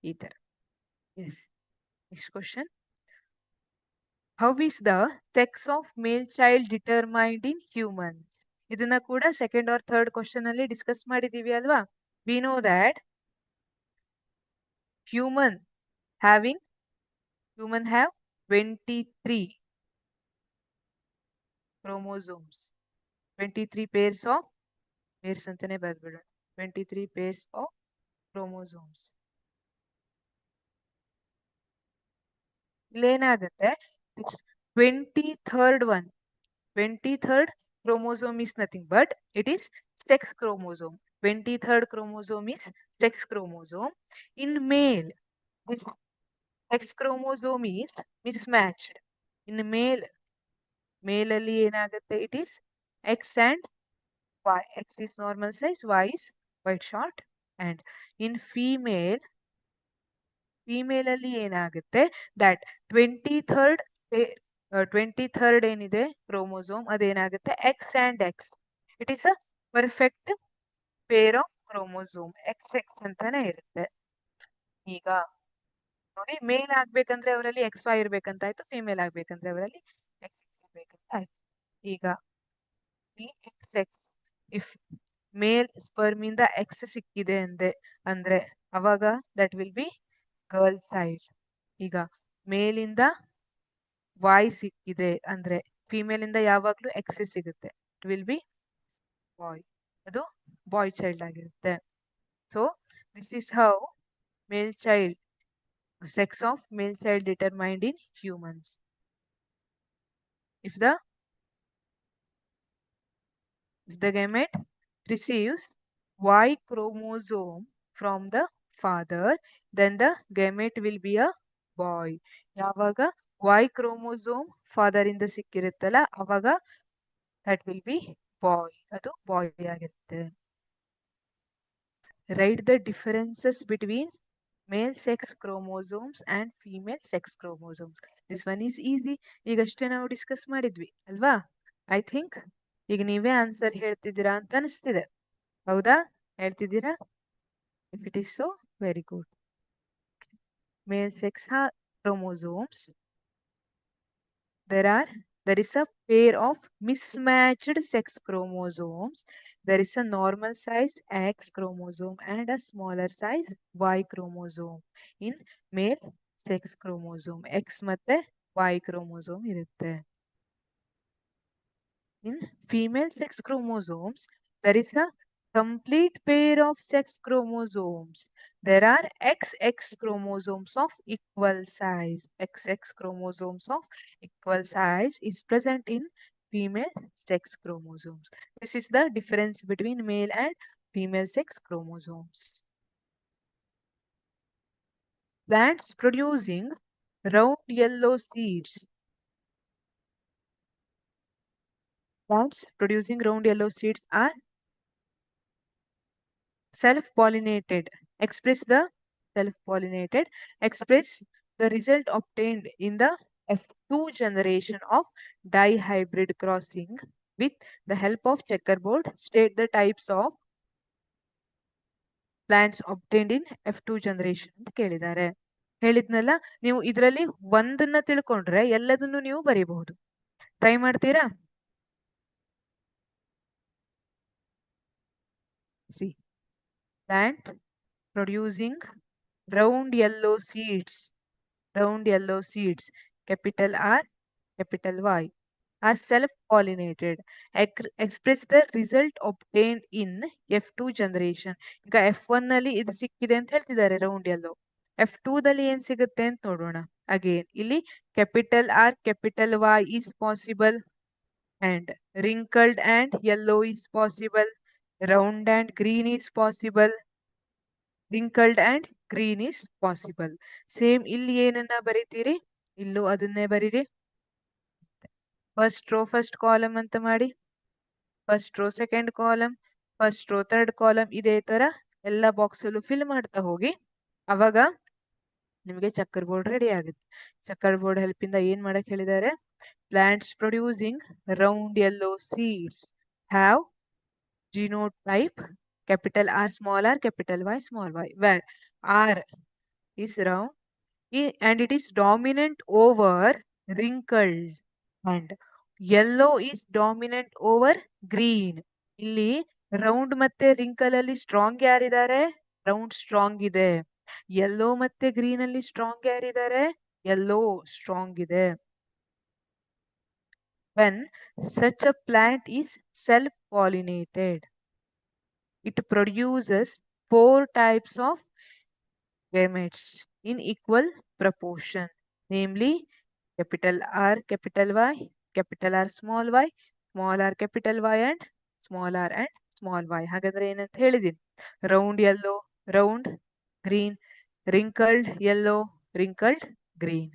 ಈ ತರ. Yes. Next question. How is the sex of male child determined in humans? ಇದನ್ನ ಕೂಡ ಸೆಕೆಂಡ್ ಆರ್ ಥರ್ಡ್ ಕ್ವಶನ್ ಅಲ್ಲಿ ಡಿಸ್ಕಸ್ ಮಾಡಿದೀವಿ ಅಲ್ವಾ? We know that human have 23 chromosomes, 23 pairs of pairs ಅಂತಾನೆ ಬರ್ಬಿಡೋಣ, 23 pairs of chromosomes. ಇಲ್ಲೇನಾಗುತ್ತೆ, 23rd one, 23rd chromosome is nothing but it is sex chromosome. 23rd chromosome is sex chromosome. In male, this sex chromosome is mismatched. In male ಅಲ್ಲಿ ಏನಾಗುತ್ತೆ, it is X and Y. X is normal size, Y is quite short. And in female ಅಲ್ಲಿ ಏನಾಗುತ್ತೆ that 23rd ಏನಿದೆ chromosome ಅದೇನಾಗುತ್ತೆ X and X. It is a perfect pair of chromosome. XX ಅಂತಾನೆ ಇರುತ್ತೆ. ಈಗ ನೋಡಿ, ಮೇಲ್ ಆಗ್ಬೇಕಂದ್ರೆ ಅವರಲ್ಲಿ XY ಇರ್ಬೇಕಂತ ಆಯ್ತು, ಫಿಮೇಲ್ ಆಗ್ಬೇಕಂದ್ರೆ ಅವರಲ್ಲಿ XX ಇರ್ಬೇಕಂತ ಆಯ್ತು. ಈಗ ಈ XX ಇಫ್ ಮೇಲ್ ಸ್ಪರ್ಮ್ ಇಂದ X ಸಿಕ್ಕಿದೆ ಅಂದ್ರೆ ಅವಾಗ that will be girl child. ಈಗ ಮೇಲಿಂದ Y ಸಿಕ್ಕಿದೆ ಅಂದ್ರೆ ಫಿಮೇಲ್ ಇಂದ ಯಾವಾಗ್ಲೂ X ಸಿಗುತ್ತೆ, ಇಟ್ ವಿಲ್ ಬಿ ಬಾಯ್, ಅದು ಬಾಯ್ ಚೈಲ್ಡ್ ಆಗಿರುತ್ತೆ. So this is how male child sex of male child determined in humans. If the gamete receives Y chromosome from the father, then the gamete will be a boy. ಯಾವಾಗ Y chromosome father ಇಂದ ಸಿಕ್ಕಿರುತ್ತಲ್ಲ ಅವಾಗ that will be boy, ಅದು boy ಆಗಿರುತ್ತೆ. Write the differences between male sex chromosomes and female sex chromosomes. This one is easy. ಈಗಷ್ಟೇ ನಾವು discuss ಮಾಡಿದ್ವಿ ಅಲ್ವಾ? I think ಈಗ ನೀವೇ ಆನ್ಸರ್ ಹೇಳ್ತಿದ್ದೀರಾ ಅಂತ ಅನಿಸ್ತಿದೆ. ಹೌದಾ? ಹೇಳ್ತಿದ್ದೀರಾ? If it is so, very good. Male sex chromosomes, there is a pair of mismatched sex chromosomes. There is a normal size X chromosome and a smaller size Y chromosome in male sex chromosome. X ಮತ್ತೆ Y chromosome ಇರುತ್ತೆ. In female sex chromosomes, there is a complete pair of sex chromosomes. There are XX chromosomes of equal size. XX chromosomes of equal size is present in female sex chromosomes. This is the difference between male and female sex chromosomes. Plants producing round yellow seeds. Plants producing round yellow seeds are self-pollinated. Express the self-pollinated. Express the result obtained in the F2 generation of dihybrid crossing with the help of checkerboard. State the types of plants obtained in F2 generation ಅಂತ ಕೇಳಿದ್ದಾರೆ. ಹೇಳಿದ್ನಲ್ಲ, ನೀವು ಇದರಲ್ಲಿ ಒಂದನ್ನ ತಿಳ್ಕೊಂಡ್ರೆ ಎಲ್ಲದನ್ನು ನೀವು ಬರೀಬಹುದು. Try ಮಾಡ್ತೀರಾ? C, plant producing round yellow seeds, capital R, capital Y, are self-pollinated. Express the result obtained in F2 generation. ಈಗ F1 ನಲ್ಲಿ ಇದು ಸಿಕ್ಕಿದೆ ಅಂತ ಹೇಳ್ತಿದ್ದಾರೆ ರೌಂಡ್ ಯೆಲ್ಲೋ. F2 ದಲ್ಲಿ ಏನ್ ಸಿಗುತ್ತೆ ಅಂತ ನೋಡೋಣ. ಅಗೇನ್ ಇಲ್ಲಿ capital R, capital Y is possible, and wrinkled and yellow is possible, round and green is possible, wrinkled and green is possible. Same ಇಲ್ಲಿ ಏನನ್ನ ಬರೀತೀರಿ, ಇಲ್ಲೂ ಅದನ್ನೇ ಬರೀರಿ. ಫಸ್ಟ್ ರೋ ಫಸ್ಟ್ ಕಾಲಮ್ ಅಂತ ಮಾಡಿ, first row second column, first row third column, ಇದೇ ತರ ಎಲ್ಲ ಬಾಕ್ಸ್ ಅಲ್ಲೂ ಫಿಲ್ ಮಾಡ್ತಾ ಹೋಗಿ. ಅವಾಗ ನಿಮಗೆ ಚಕ್ಕರ್ ಬೋರ್ಡ್ ರೆಡಿ ಆಗುತ್ತೆ. ಚಕ್ಕರ್ ಬೋರ್ಡ್ ಹೆಲ್ಪ್ ಇಂದ ಏನ್ ಮಾಡಕ್ ಹೇಳಿದ್ದಾರೆ? Plants producing round yellow seeds have genotype capital R small r capital Y small y, where R is round and it is dominant over wrinkled and yellow is dominant over green. ಇಲ್ಲಿ round ಮತ್ತೆ wrinkle ಅಲ್ಲಿ strong ಯಾರಿದ್ದಾರೆ? Round strong ಇದೆ. Yellow ಮತ್ತೆ green ಅಲ್ಲಿ strong ಯಾರಿದ್ದಾರೆ? Yellow strong ಇದೆ. When such a plant is self-pollinated, it produces 4 types of gametes in equal proportion, namely capital R, capital Y, capital R, small y, capital Y, and small r and small y. ಹಾಗಾದ್ರೆ ಏನಂತ ಹೇಳಿದೀನಿ? Round yellow, round green, wrinkled yellow, wrinkled green.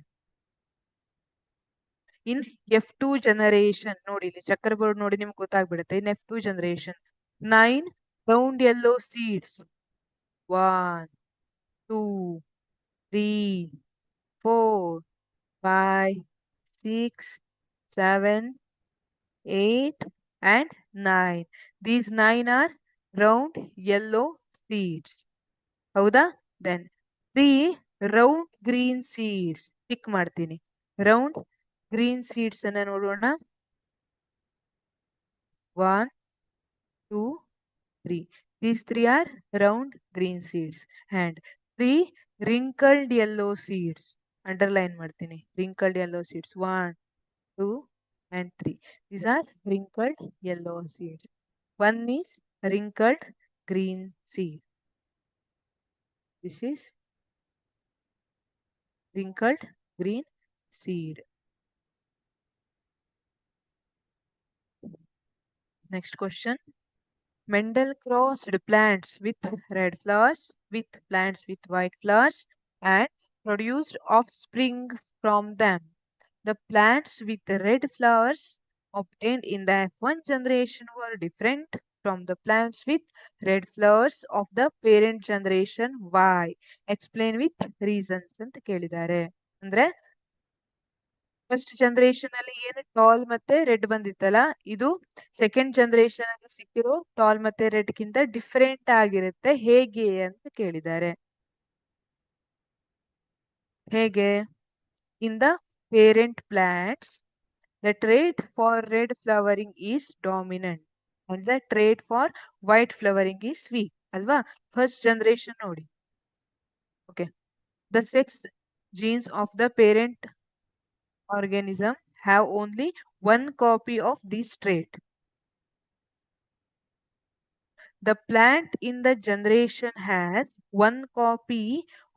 ಇನ್ F2 generation ನೋಡಿ, ಇಲ್ಲಿ ಚಕ್ಕರ್ board ನೋಡಿ ನಿಮ್ಗೆ ಗೊತ್ತಾಗ್ಬಿಡುತ್ತೆ. ಇನ್ F2 generation 9 round yellow seeds. 1, 2, 3, 4, 5, 6, 7, 8, and 9. These 9 are round yellow seeds. ಹೌದಾ? Then 3 round green seeds. Tick ಮಾಡ್ತೀನಿ. Round green seeds ಅನ್ನ ನೋಡೋಣ. 1, 2, 3. These 3 are round green seeds. And 3 wrinkled yellow seeds. Underline ಮಾಡ್ತೀನಿ. Wrinkled yellow seeds. 1, 2, and 3. These are wrinkled yellow seeds. One is wrinkled green seed. This is wrinkled green seed. Next question. Mendel crossed plants with red flowers with plants with white flowers and produced offspring from them. The plants with red flowers obtained in the F1 generation were different from the plants with red flowers of the parent generation. Why? Explain with reasons ಅಂತ ಕೇಳಿದ್ದಾರೆ. ಅಂದ್ರೆ first generation ಅಲ್ಲಿ ಏನು tall ಮತ್ತೆ red ಬಂದಿತ್ತಲ್ಲ, ಇದು second generation ಅಲ್ಲಿ ಸಿಕ್ಕಿರೋ tall ಮತ್ತೆ ರೆಡ್ ಗಿಂತ ಡಿಫರೆಂಟ್ ಆಗಿರುತ್ತೆ, ಹೇಗೆ ಅಂತ ಕೇಳಿದ್ದಾರೆ. ಹೇಗೆ? In the parent plants the trait for red flowering is dominant and the trait for white flowering is weak. ಅಲ್ವಾ? ಫಸ್ಟ್ ಜನರೇಷನ್ ನೋಡಿ. Okay. The sex genes of the parent organism have only one copy of this trait. The plant in the generation has one copy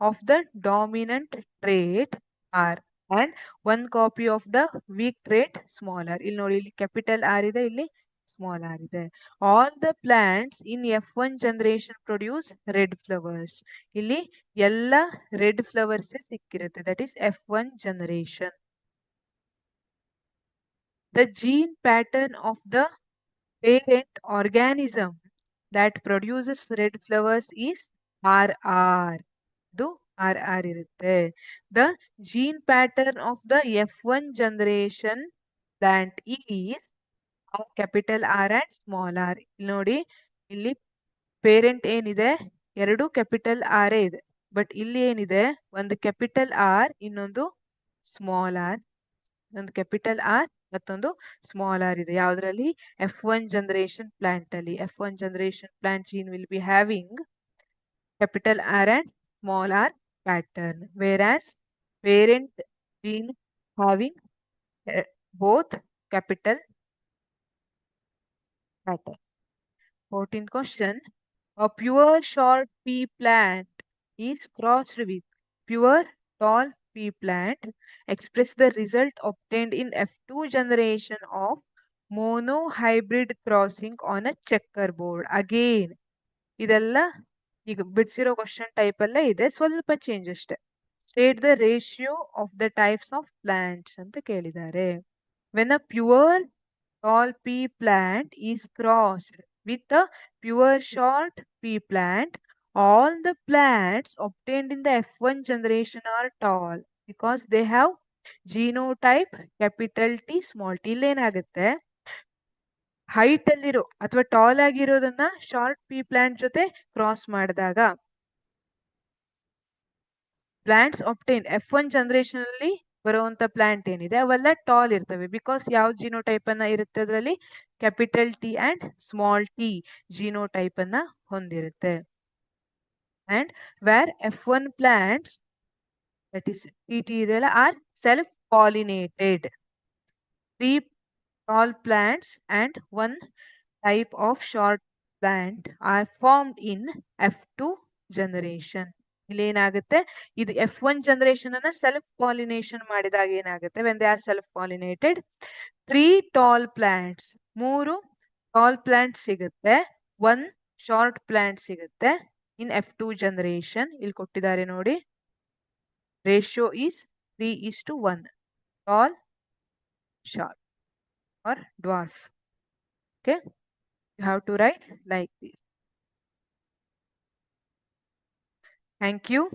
of the dominant trait R and one copy of the weak trait small r. ಇಲ್ಲಿ ನೋಡಿ, ಇಲ್ಲಿ capital R ಇದೆ, ಇಲ್ಲಿ small r ಇದೆ. All the plants in F1 generation produce red flowers. ಇಲ್ಲಿ ಎಲ್ಲ red flowers ಸಿಕ್ಕಿರುತ್ತೆ. That is F1 generation. The gene pattern of the parent organism that produces red flowers is RR. ಇದು RR ಇರುತ್ತೆ. The gene pattern of the F1 generation plant is capital R and small r. ಇಲ್ಲಿ ನೋಡಿ, ಇಲ್ಲಿ parent ಏನಿದೆ, ಎರಡು capital R ಇದೆ. But ಇಲ್ಲಿ ಏನಿದೆ, ಒಂದು ಕ್ಯಾಪಿಟಲ್ ಆರ್, ಇನ್ನೊಂದು ಸ್ಮಾಲ್ ಆರ್. ಒಂದು ಕ್ಯಾಪಿಟಲ್ ಆರ್ ಮತ್ತೊಂದು ಸ್ಮಾಲ್ ಆರ್ ಇದೆ. ಯಾವ್ದ್ರಲ್ಲಿ? F1 generation plant ಅಲ್ಲಿ. F1 generation plant gene will be having capital R and small r pattern, whereas parent gene having both capital pattern. 14th question. A pure short pea plant is crossed with pure tall pea plant. Express the result obtained in F2 generation of monohybrid crossing on a checkerboard. Again, ಇದೆಲ್ಲ ಈಗ ಬಿಡಿಸಿರೋ question type ಅಲ್ಲೇ ಇದೆ, ಸ್ವಲ್ಪ change ಅಷ್ಟೇ. State the ratio of the types of plants ಅಂತ ಕೇಳಿದ್ದಾರೆ. When a pure tall pea plant is crossed with a pure short pea plant, all the plants obtained in the F1 generation are tall because they have genotype capital T small t. ಇಲ್ಲೇನಾಗುತ್ತೆ, height ಅಲ್ಲಿರೋ ಅಥವಾ tall ಆಗಿರೋದನ್ನ short pea plant ಜೊತೆ cross ಮಾಡಿದಾಗ plants obtain F1 generation ಅಲ್ಲಿ ಬರುವಂತ plant ಏನಿದೆ ಅವೆಲ್ಲ ಟಾಲ್ ಇರ್ತವೆ. ಬಿಕಾಸ್ ಯಾವ ಜಿನೋಟೈಪ್ ಅನ್ನ ಇರುತ್ತೆ, ಅದರಲ್ಲಿ capital T and small T genotype ಅನ್ನ ಹೊಂದಿರುತ್ತೆ. And where F1 plants that is T ಇದೆಲ್ಲ are self pollinated. 3 tall plants and 1 type of short plant are formed in F2 generation. ಇಲ್ಲಿ ಏನಾಗುತ್ತೆ, ಇದು F1 ಜನರೇಷನ್ ಅನ್ನ ಸೆಲ್ಫ್ ಪಾಲಿನೇಷನ್ ಮಾಡಿದಾಗ ಏನಾಗುತ್ತೆ, when they are self pollinated 3 tall plants, 3 tall plants ಸಿಗುತ್ತೆ, 1 short plant ಸಿಗುತ್ತೆ ಇನ್ F2 generation. ಇಲ್ಲಿ ಕೊಟ್ಟಿದ್ದಾರೆ ನೋಡಿ, ratio is 3:1, tall, short or dwarf. Okay. You have to write like this. Thank you.